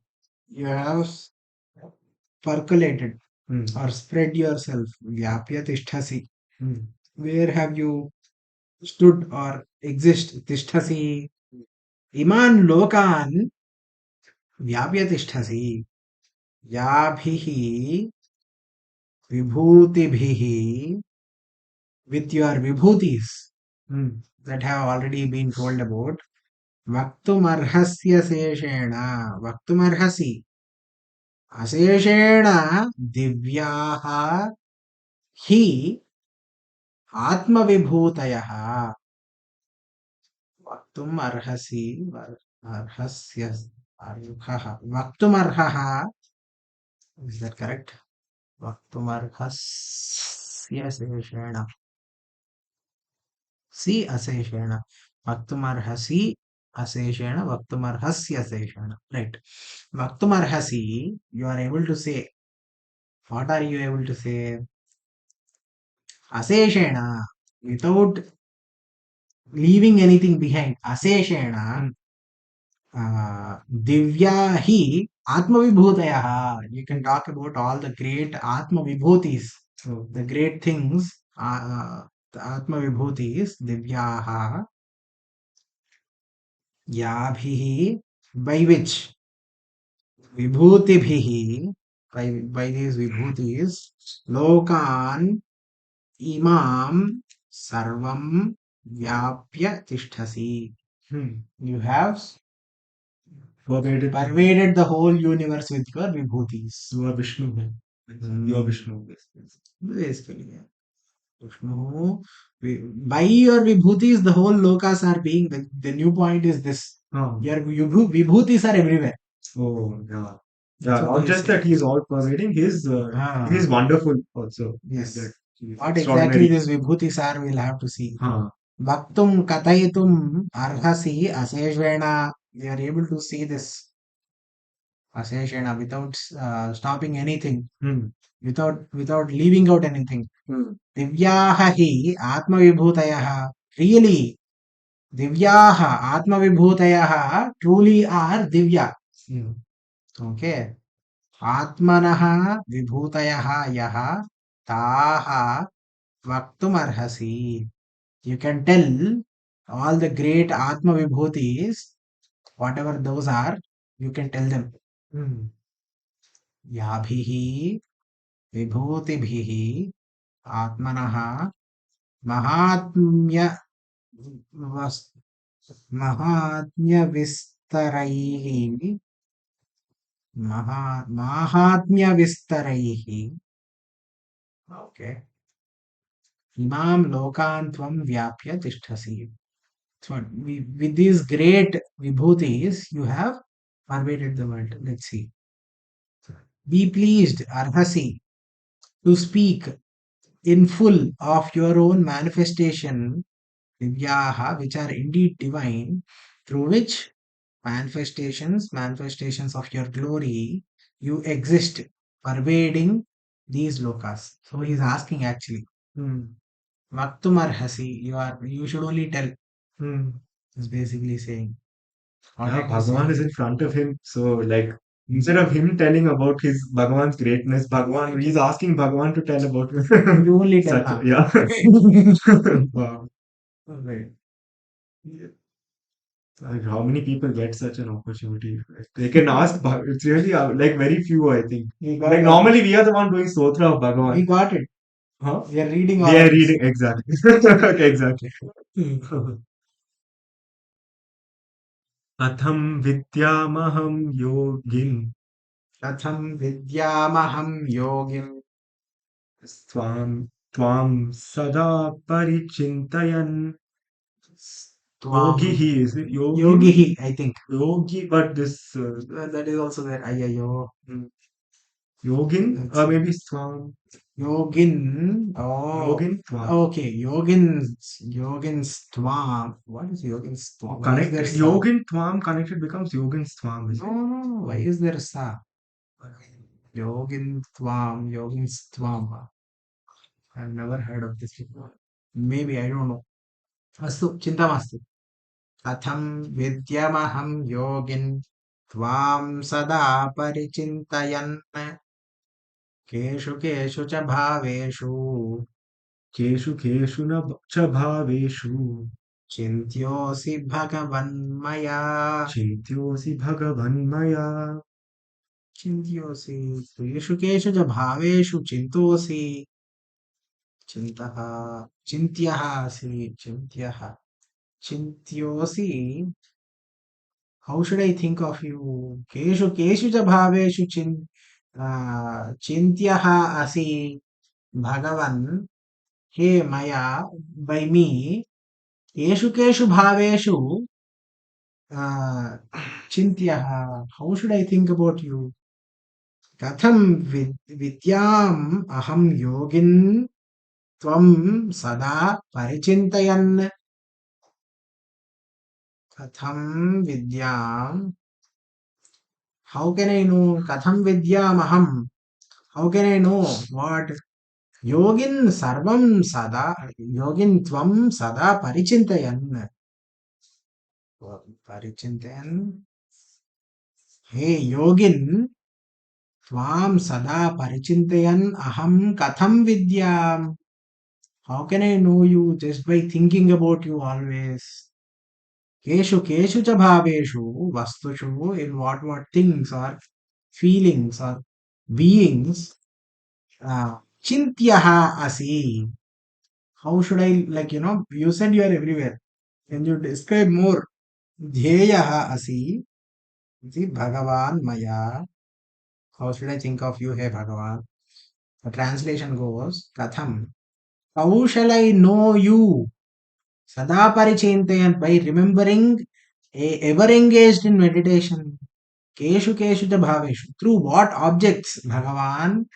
Speaker 1: You have percolated or spread yourself. Vyapya tisthasi. Where have you stood or exist? Tisthasi. Iman lokan vyapya tisthasi. Yabhihi vibhutibhihi, with your vibhutis that have already been told about. Vaktumarhasya seshena. Vaktumarhasi. अशेषेण दिव्याः हि आत्मविभूतयः. वक्तुम् अर्हसि अर्हस्य अर्हः वक्तुमर्हः. Is that correct? वक्तुमर्हस्य शेषेण C अशेषेण वक्तुमर्हसि अशेषेण वक्तुमर्हस्य शेषेण. Right. Vaktumarhasi, you are able to say. What are you able to say? Aseshena, without leaving anything behind. Aseshena, divya hi atma vibhutayaha. You can talk about all the great atma vibhutis, the great things, the atma vibhutis, divyaha, yabhihi, by which vibhutibhihi, by these vibhutis, lokan imam sarvam vyapya tisthasi. You have pervaded the whole universe with your vibhutis.
Speaker 2: You are Vishnu. You are Vishnu.
Speaker 1: Basically, yeah. Vishnu. By your vibhutis, the whole lokas are being. The new point is this. Your vibhutis are everywhere.
Speaker 2: Oh, yeah. Yeah, not just that he is all pervading, he is wonderful also.
Speaker 1: Yes.
Speaker 2: That
Speaker 1: What exactly these vibhutis are, we'll have to see. Vaktum katayitum arhasi aseshvena. We are able to see this aseshvena without stopping anything, without leaving out anything. Divyaha hi atma vibhutayaha. Really, divyaha atma vibhutayaha truly are divya. Okay. Atmanaha vibhutayaha yaha taha vaktumarhasi. You can tell all the great Atma Vibhutis, whatever those are, you can tell them. Yabhihi Vibhutibhihi Atmanaha Mahatmya Vistaraihi Mahatmya Vistaraihi. Okay. Imam Lokan Tvam Vyapya Tisthasi. So with these great vibhutis, you have pervaded the world. Let's see. Be pleased, Arhasi, to speak in full of your own manifestation, divyaha, which are indeed divine, through which manifestations of your glory, you exist, pervading these lokas. So he's asking actually. Vaktumarhasi, you should only tell. Is basically saying.
Speaker 2: Bhagavan is in front of him, so like instead of him telling about his Bhagavan's greatness, he's asking Bhagavan to tell about
Speaker 1: you only tell.
Speaker 2: Yeah. Wow.
Speaker 1: Right.
Speaker 2: Like how many people get such an opportunity? They can ask. It's really like very few, I think. Like normally we are the one doing stotra of Bhagavan.
Speaker 1: We got it.
Speaker 2: Huh?
Speaker 1: We are reading.
Speaker 2: We are reading exactly. Okay, exactly. कथं विद्यामहं योगिम्
Speaker 1: कथं विद्यामहं योगिम्
Speaker 2: स्वाम् Tvam sada parichintayan.
Speaker 1: Tvam.
Speaker 2: Yogihi, is it?
Speaker 1: Yogihi, I think.
Speaker 2: Yogi, but this
Speaker 1: That is also there. Ayyayo.
Speaker 2: Yogin, maybe Swam.
Speaker 1: Yogin. Oh.
Speaker 2: Yogin Tvam.
Speaker 1: Okay. Yogin Stvam. What is Yogin Stvam? Why is
Speaker 2: Connected.
Speaker 1: there sa?
Speaker 2: Yogin Tvam connected becomes Yogin Stvam. Is it?
Speaker 1: No. Why is there sa? Yogin Stvam. I've never heard of this before. Maybe, I don't know. Astu, chinta mastu. Katham vidyamaham yogin tvam sada parichintayan keshu keshu cha bhaveshu
Speaker 2: Keshu Keshu na cha bhaveshu.
Speaker 1: chintyosi bhagavan maya.
Speaker 2: Chintyosi Bhagavan Maya.
Speaker 1: Chintyosi keshu cha bhaveshu chintosi chintaha chintyaha asi chintyaha chintyosi. How should I think of you? Keshu cha bhaveshu chintyaha asi Bhagavan. Hey Maya, by me. Keshu bhaveshu chintyaha. How should I think about you? Katham vidyam aham yogin tvam sada parichintayan. Katham vidyam. How can I know? Katham vidyam aham. How can I know what? Yogin sarvam sada, yogin tvam sada parichintayan. Parichintayan. Hey yogin tvam sada parichintayan aham katham vidyam. How can I know you just by thinking about you always? Keshu cha bhaveshu vastushu, in what things or feelings or beings. Chintyaha asi. How should I, you said you are everywhere. Can you describe more? Dhyeyaha asi. Bhagavan maya. How should I think of you, hey Bhagavan? The translation goes, Katham. How shall I know you? Sada parichintayan, by remembering, ever engaged in meditation. Keshu cha bhaveshu. Through what objects, Bhagavan?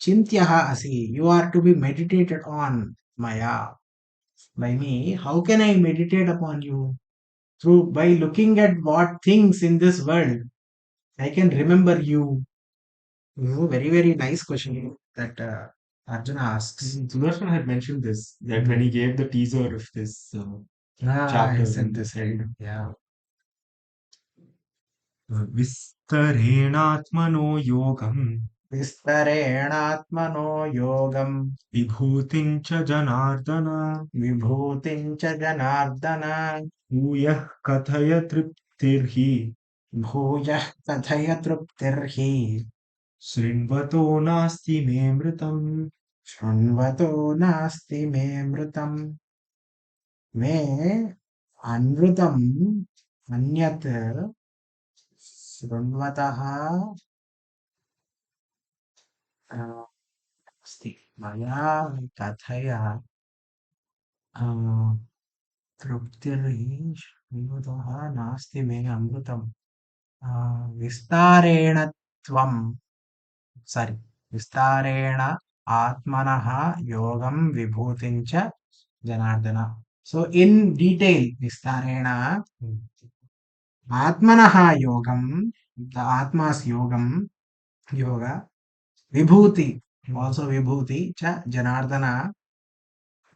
Speaker 1: Chintyaha asi. You are to be meditated on, maya. By me. How can I meditate upon you? By looking at what things in this world I can remember you. Very, very nice question that Arjuna asks.
Speaker 2: Sudarshan had mentioned this, that when he gave the teaser of this chapter.
Speaker 1: He said this, right? Yeah.
Speaker 2: Vistarenatmano yogam.
Speaker 1: Vistarenatmano yogam.
Speaker 2: Vibhutincha janardana.
Speaker 1: Vibhutincha janardana.
Speaker 2: Bhuyah kathaya triptirhi.
Speaker 1: Bhuyah kathaya triptirhi.
Speaker 2: Srinvato nasti me mritam.
Speaker 1: Shrunvato nasti me mritam. Me anmritam anyat shrunvatah अस्ति. मया कथया तृप्तिर्हि श्रीमतः नास्ति मे अमृतम्. विस्तारेण विस्तारेण आत्मनः योगं विभूतिं च Janardan. So in detail, vistarena atmanah yogam, the atma's yoga, vibhuti, also vibhuti, cha janardana,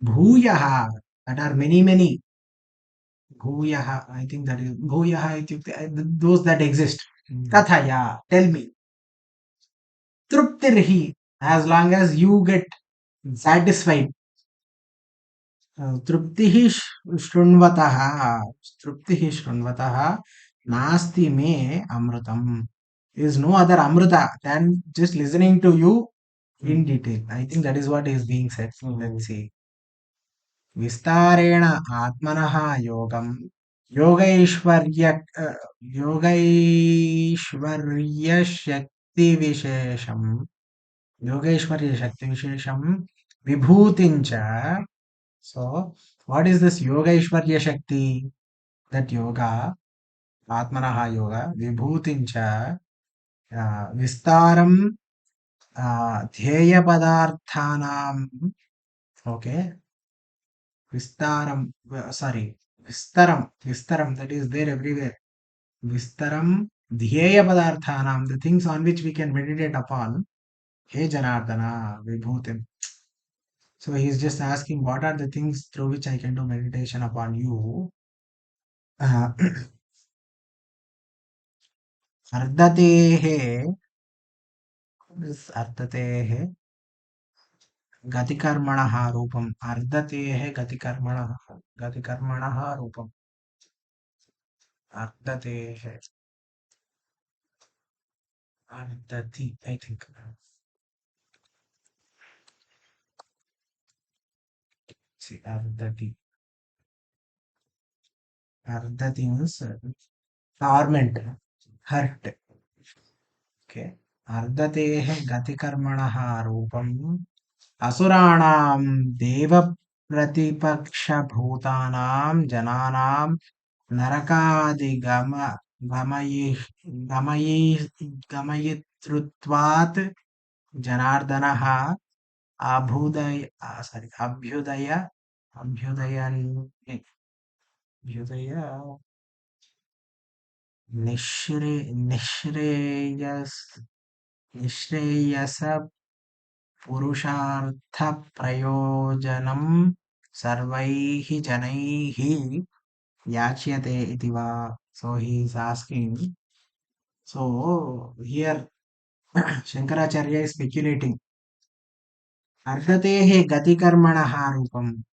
Speaker 1: bhuyaha, that are many, bhuyaha, I think that is, bhuyaha, those that exist, kathaya, tell me, truptirhi, as long as you get satisfied, truptihi shrunvatah, nasti me amrutam, is no other amrita than just listening to you in detail. I think that is what is being said. Let's see. Vistarena atmanah yogam yogaishvarya shakti vishesham Vibhutincha. So, what is this Yoga Ishwarya Shakti? That yoga, Atmanaha Yoga, Vibhutincha, Vistaram, Dheya Padarthanam, okay, Vistaram, Vistaram, that is there everywhere. Vistaram, Dheya Padarthanam, the things on which we can meditate upon. He Janardana, Vibhutim. So he's just asking, what are the things through which I can do meditation upon you? Ardatehe, this Ardatehe, Gatikarmanaha Rupam. Ardatehe Gatikarmanaha Rupam. Ardatehe, Ardati, I think. See, Ardati. Ardati means torment, hurt. Okay. Ardatehe Gatikarmanaha Rupam. असुराणां देवप्रतिपक्षभूतानां जनानां नरकादिगम गमयि गमयि गमयितृत्वात् जनार्दनः अभ्युदय अभ्युदय निःश्रेयस पुरुषार्थप्रयोजनं सर्वैः जनैः याच्यते इति वा. So he is asking. So here Shankaracharya is speculating. Ardatehe gatikarmanaha rupam.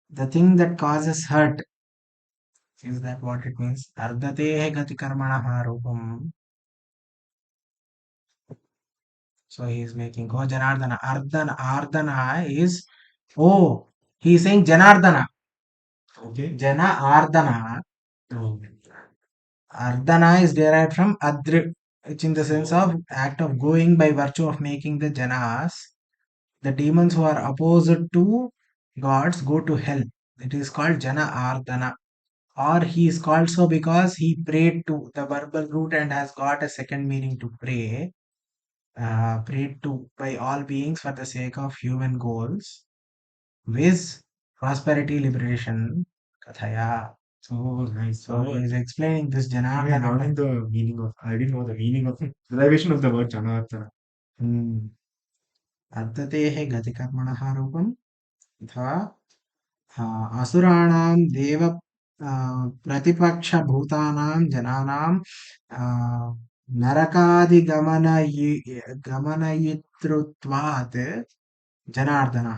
Speaker 1: The thing that causes hurt. Is that what it means? Ardatehe gatikarmanaha rupam. So he is making Go Janardana. Ardana is he is saying Janardana.
Speaker 2: Okay.
Speaker 1: Jana Ardana. Ardana is derived from Adri, which in the sense of act of going by virtue of making the Janas. The demons who are opposed to gods go to hell. It is called Jana Ardana. Or he is called so because he prayed to the verbal root and has got a second meaning to pray. Prayed to by all beings for the sake of human goals. Viz prosperity, liberation, Kathaya.
Speaker 2: Oh, nice.
Speaker 1: So he is explaining this
Speaker 2: I
Speaker 1: Janardana.
Speaker 2: I didn't know the meaning of derivation of the word Janardana.
Speaker 1: अर्थतेः गतिकर्मणः रूपम् अथवा असुराणां देव प्रतिपक्षभूतानां जनानां गमनयितृत्वात् Janardana.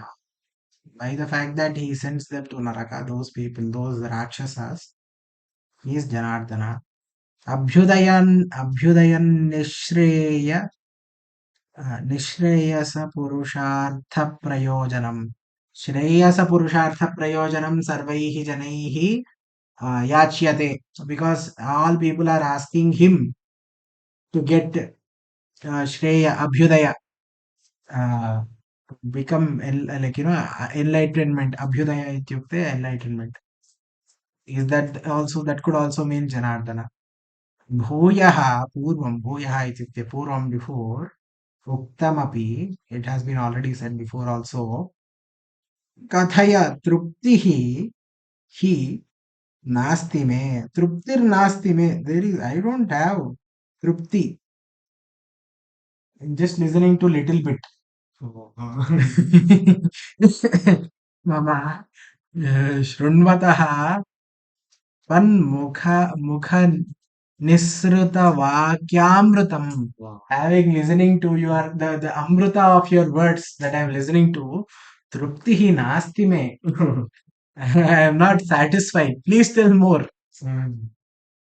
Speaker 1: By the fact that he sends them to Naraka, those people, those Rakshasas, he is Janardana. Abhyudayan निःश्रेयस पुरुषार्थ प्रयोजनम श्रेयस पुरुषार्थ प्रयोजनम सर्वैः जनैः याच्यते. Because all people are asking him to get shreya abhyudaya, become enlightenment. Abhyudaya ityukte enlightenment. Is that also, that could also mean Janardana. Bhuyaha purvam, bhuyaha ityukte purvam, before. Uktamapi, it has been already said before also. Kathaya truptihi hi nasti me. Truptir nasti me. There is, I don't have trupti. I'm just listening to little bit. Mama Shrunvataha mukha nisruta vakyamrutam. Having listening to your the amruta of your words that I am listening to, truptihi nasti me. I am not satisfied. Please tell more.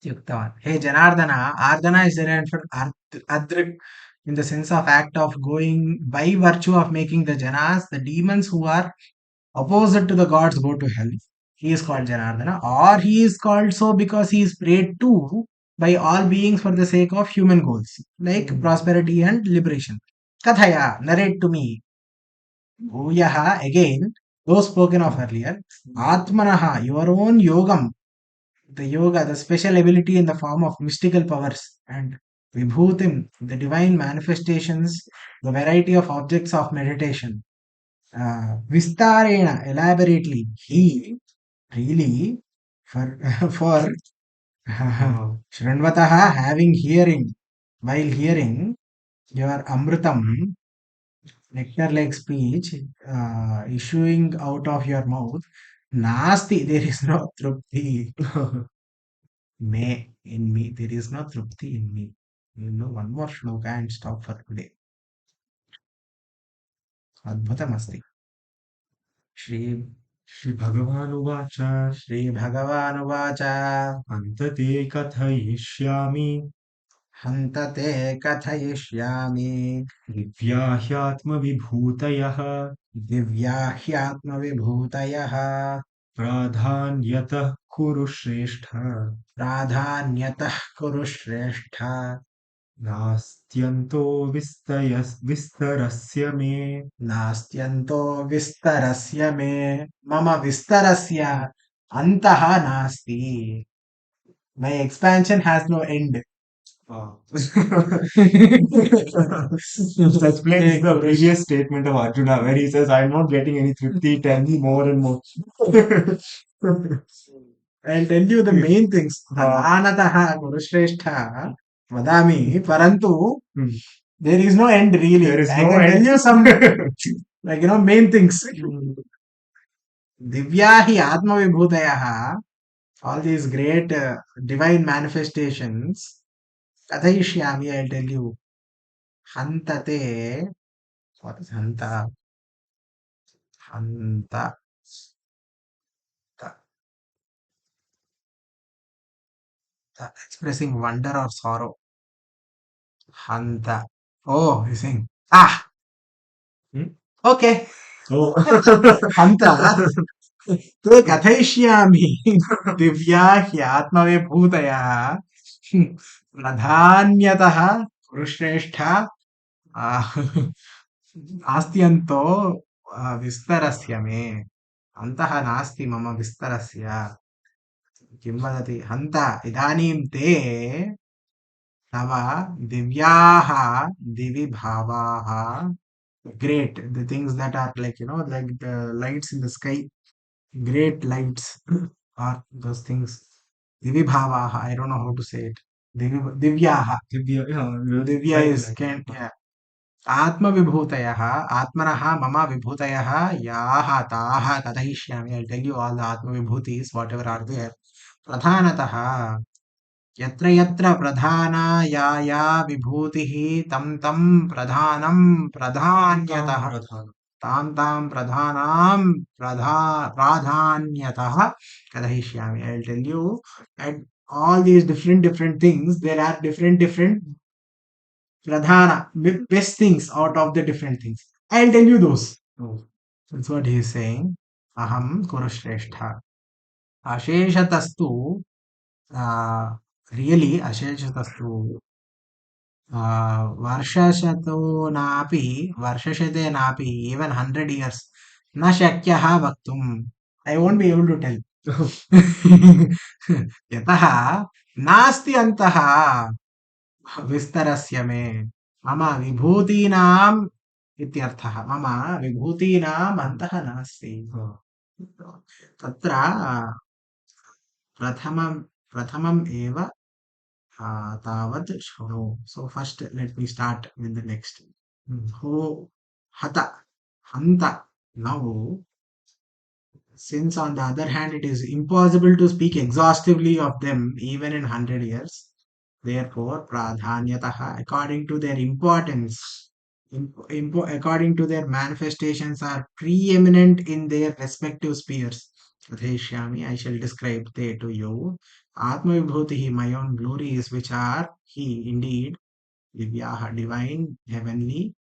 Speaker 1: Yuktavan. Hey Janardana, Ardana is derived from Adrik in the sense of act of going by virtue of making the Janas, the demons who are opposite to the gods go to hell. He is called Janardana, or he is called so because he is prayed to by all beings for the sake of human goals, like prosperity and liberation. Kathaya, narrate to me. Bhuyaha, again, those spoken of earlier. Atmanaha, your own yogam, the yoga, the special ability in the form of mystical powers, and Vibhutim, the divine manifestations, the variety of objects of meditation. Vistarena, elaborately, he really for for Shranvataha having hearing, while hearing your Amritam, nectar like speech, issuing out of your mouth, Nasti, there is no Trupti. Me, in me, there is no Trupti in me. You know, one more shloka and stop for today. Adbhutamasti. Shri
Speaker 2: श्रीभगवानुवाच
Speaker 1: श्रीभगवानुवाच
Speaker 2: अन्तते कथयिष्यामि
Speaker 1: हन्तते कथयिष्यामि
Speaker 2: दिव्या ह्यात्मविभूतयः
Speaker 1: दिव्या ह्यात्मविभूतयः
Speaker 2: प्राधान्यतः कुरु श्रेष्ठ
Speaker 1: प्राधान्यतः कुरु श्रेष्ठ
Speaker 2: नास्त्यन्तो विस्तरस्य मे
Speaker 1: नास्त्यन्तो विस्तरस्य मे मम विस्तरस्य अन्तः नास्ति. My expansion has no end.
Speaker 2: That explains the previous statement of Arjuna where he says, I'm not getting any tripti, tell me more and more.
Speaker 1: I'll tell you the main things. Anataha Gurushrestha Vadami Parantu. There is no end really.
Speaker 2: There is
Speaker 1: I
Speaker 2: no
Speaker 1: can
Speaker 2: end.
Speaker 1: tell you some main things. Divyahi Atma Vibhutayaha, all these great divine manifestations. Kathayishyami, I'll tell you. Hantate. What is Hanta? Hanta. Expressing wonder or sorrow. Hanta. Oh, you saying. Ah! Okay.
Speaker 2: Oh.
Speaker 1: Hanta. तो कथयिष्यामि दिव्या ह्यात्मविभूतयः प्रधान्यतः कुरुश्रेष्ठ नास्त्यन्तो विस्तरस्य मे अन्तः नास्ति मम विस्तरस्य किं वदति हन्त इदानीं ते तव दिव्याः दिवि भावाः great the things that are like like the lights in the sky, great lights are those things. Divibhavaha, I don't know how to say it. Divyaha.
Speaker 2: Divya, yeah,
Speaker 1: Divya is can yeah. Atma vibhutayaha, atmanaha mama vibhutayaha, yaha taha katayishyami. I'll tell you all the atma vibhutis, whatever are there. Pradhanataha, यत्र यत्र प्रधाना या या विभूतिः तं तं प्रधानं प्रधान्यतः तां तां प्रधानां प्राधान्यतः कथयिष्यामि. I will tell you at all these different things there are different pradhana best things out of the different things. I will tell you those. That's what he is saying. Aham Kurushrestha. Asheshatastu really Asheshatastu वर्षशतोनापि वर्षशतेनापि even 100 years न शक्यः वक्तुम्. I won't be able to tell. यतः नास्ति अन्तः विस्तरस्य मे मम विभूतीनाम् इत्यर्थः. मम विभूतीनाम् अन्तः नास्ति. तत्र प्रथमम् एव तावत् शृणु. So first let me start with the next. Ho hata hanta. Now since on the other hand it is impossible to speak exhaustively of them even in 100 years, therefore pradhanyataha according to their importance, according to their manifestations are preeminent in their respective spheres. Katheshyami, I shall describe they to you. Atma Vibhutihi, my own glories, which are he indeed, Divyaha, divine, heavenly,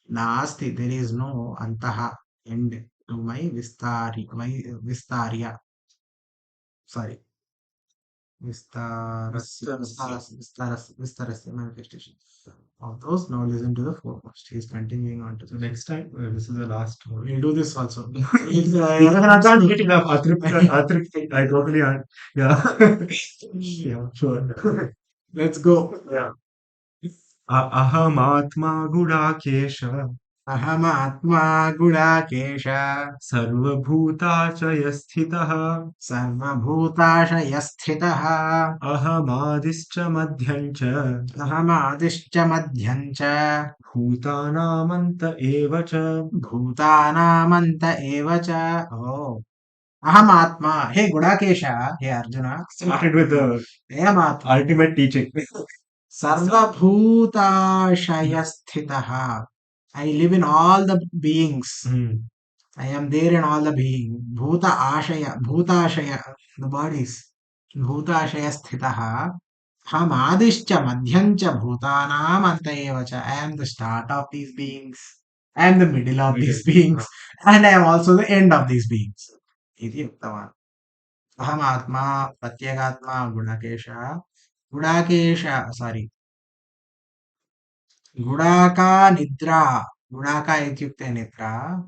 Speaker 1: Nasti, there is no Antaha, end to my Vistarya. Sorry. Vistarasya manifestation of those. Now listen to the foremost. He is continuing on to
Speaker 2: So
Speaker 1: the
Speaker 2: next time, this is the last one.
Speaker 1: We'll do this also.
Speaker 2: I can't get enough. Atripti, I totally, yeah. Yeah, sure.
Speaker 1: Let's go.
Speaker 2: Yeah. Ahamatma Gudakesha
Speaker 1: Ahamatma Gudakesh
Speaker 2: Sarvabhutachaya Sthitaha
Speaker 1: Sarvabhutashaya Sthitaha
Speaker 2: Ahamadischa Madhyancha
Speaker 1: Ahamadishcha Madhyancha
Speaker 2: Bhutanamanta Evacha.
Speaker 1: Bhutanamanta Evacha. Oh. Ahamatma. Hey Gudakesha. Hey Arjuna.
Speaker 2: Started with the
Speaker 1: Ahamatma.
Speaker 2: ultimate teaching.
Speaker 1: Sarvabhutashaya Sthitaha. I live in all the beings. I am there in all the beings. Bhutashaya, the bodies. Bhutashaya sthitaha. Ham adishcha madhyamcha bhutanam anta eva cha. I am the start of these beings. I am the middle of these beings. And I am also the end of these beings. Iti uktavan. Aham atma pratyagatma gudakesha. Sorry. Gudaka nidra. Gudaka ityukte nidra.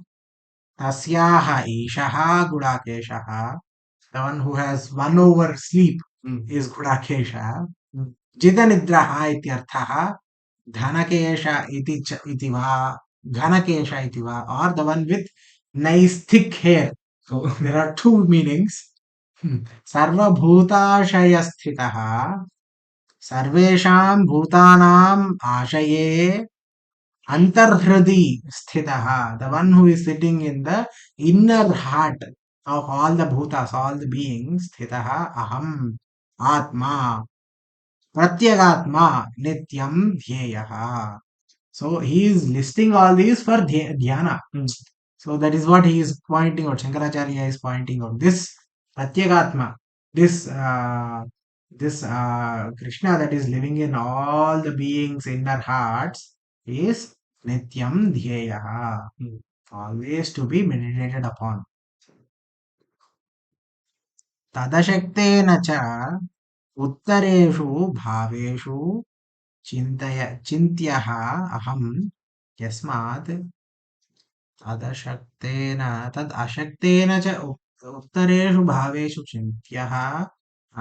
Speaker 1: Tasyaha Ishaha Gudakeshaha. The one who has won over sleep is Gudakesha. Jitanidraha ityarthaha. Dhanakesha iti va. Ghanakesha iti va. Or the one with nice thick hair. So there are two meanings. Sarva Bhutashaya Sthitaha. Sarvesham Bhutanam Ashaye Antarhridi Sthitaha, the one who is sitting in the inner heart of all the bhutas, all the beings, Sthitaha Aham Atma Pratyagatma Nityam Dhyeyaha. So he is listing all these for dhyana. So that is what he is pointing out. Shankaracharya is pointing out. This Pratyagatma, this Krishna that is living in all the beings' inner hearts is Nityam Dhyeyaha. Always to be meditated upon. Tadashaktena cha Uttareshu Bhaveshu Chintyaha Aham Yasmat तदशक्तेन तद् अशक्तेन च उत्तरेषु भावेषु चिन्त्यः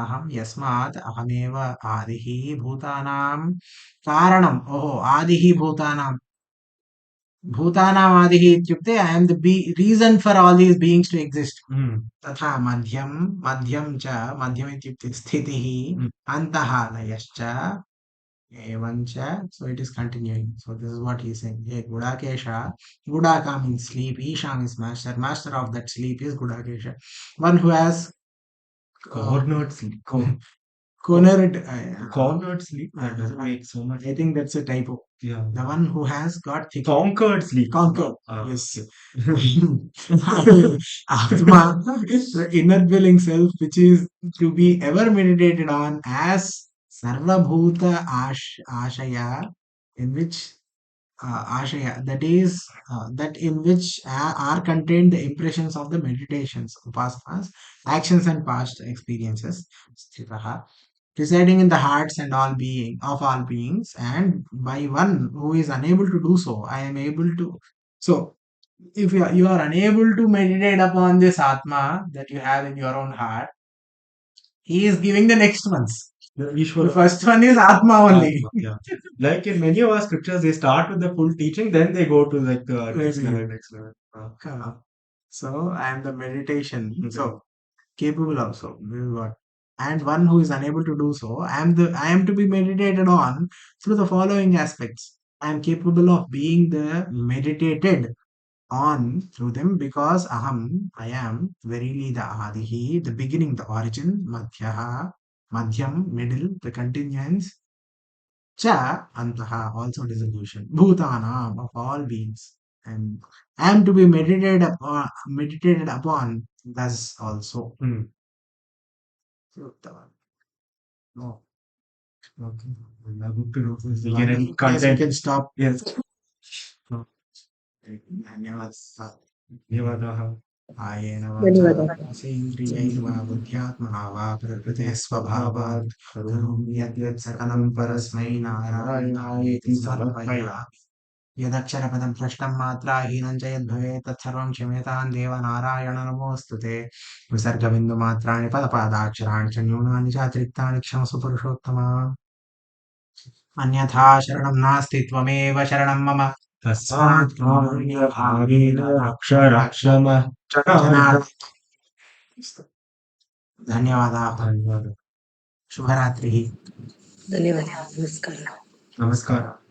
Speaker 1: अहं यस्मात् अहमेव आदिः भूतानां कारणम् ओहो आदिः भूतानाम् आदिः इत्युक्ते I am the reason for all these beings to exist. तथा मध्यं च मध्यम् इत्युक्ते स्थितिः अन्तः लयश्च Evancha. So it is continuing. So this is what he is saying. Hey, Gudakesha. Gudaka means sleep. Isha means master. Master of that sleep is Gudakesha. One who has
Speaker 2: Cornered sleep.
Speaker 1: cornered
Speaker 2: Sleep. That doesn't make so much.
Speaker 1: I think that's a typo.
Speaker 2: Yeah.
Speaker 1: The one who has got thick.
Speaker 2: Conquered sleep.
Speaker 1: Conquered. Yes. Atma, the inner dwelling self, which is to be ever meditated on as Sarvabhuta Ashaya, in which Ashaya, that is, that in which are contained the impressions of the meditations, upasanas, actions and past experiences, sthitaha, residing in the hearts and all being of all beings, and by one who is unable to do so, I am able to. So, if you are unable to meditate upon this Atma that you have in your own heart, he is giving the next ones. The first one is Atma only.
Speaker 2: Yeah. Like in many of our scriptures, they start with the full teaching, then they go to like the next level.
Speaker 1: So I am the meditation. So capable of so this is what. And one who is unable to do so, I am to be meditated on through the following aspects. I am capable of being the meditated on through them because I am verily the Adihi, the beginning, the origin, Madhyaha, Madhyam, middle, the continuance, Cha, Antaha, also dissolution, Bhutanam, of all beings. And I am to be meditated upon thus also. No. Okay. Yes, we can stop.
Speaker 2: Yes.
Speaker 1: Dhanyavad.
Speaker 2: Dhanyavadah.
Speaker 1: कायेन
Speaker 3: ಧನ್ಯವಾದ.
Speaker 1: वाचा सेन्द्रियैर्वा बुद्ध्यात्मना वा प्रकृते स्वभावात् करोमि यद्यत् सकलं परस्मै नारायणायेति समर्पयामि। यदक्षरपदं भ्रष्टं मात्राहीनं च यद्भवेत् तत्सर्वं क्षम्यतां देवनारायण नमोऽस्तु ते। विसर्गबिन्दुमात्राणि पदपादाक्षराणि च न्यूनानि चातिरिक्तानि क्षमस्व पुरुषोत्तमा। अन्यथा शरणं नास्ति त्वमेव शरणं मम
Speaker 2: तस्मात् कारुण्यभावेन रक्ष रक्ष मः
Speaker 1: जनार्दन। धन्यवादाः।
Speaker 2: धन्यवादः।
Speaker 1: शुभरात्रिः।
Speaker 3: ಧನ್ಯವಾದ. ನಮಸ್ಕಾರ.
Speaker 2: नमस्कार.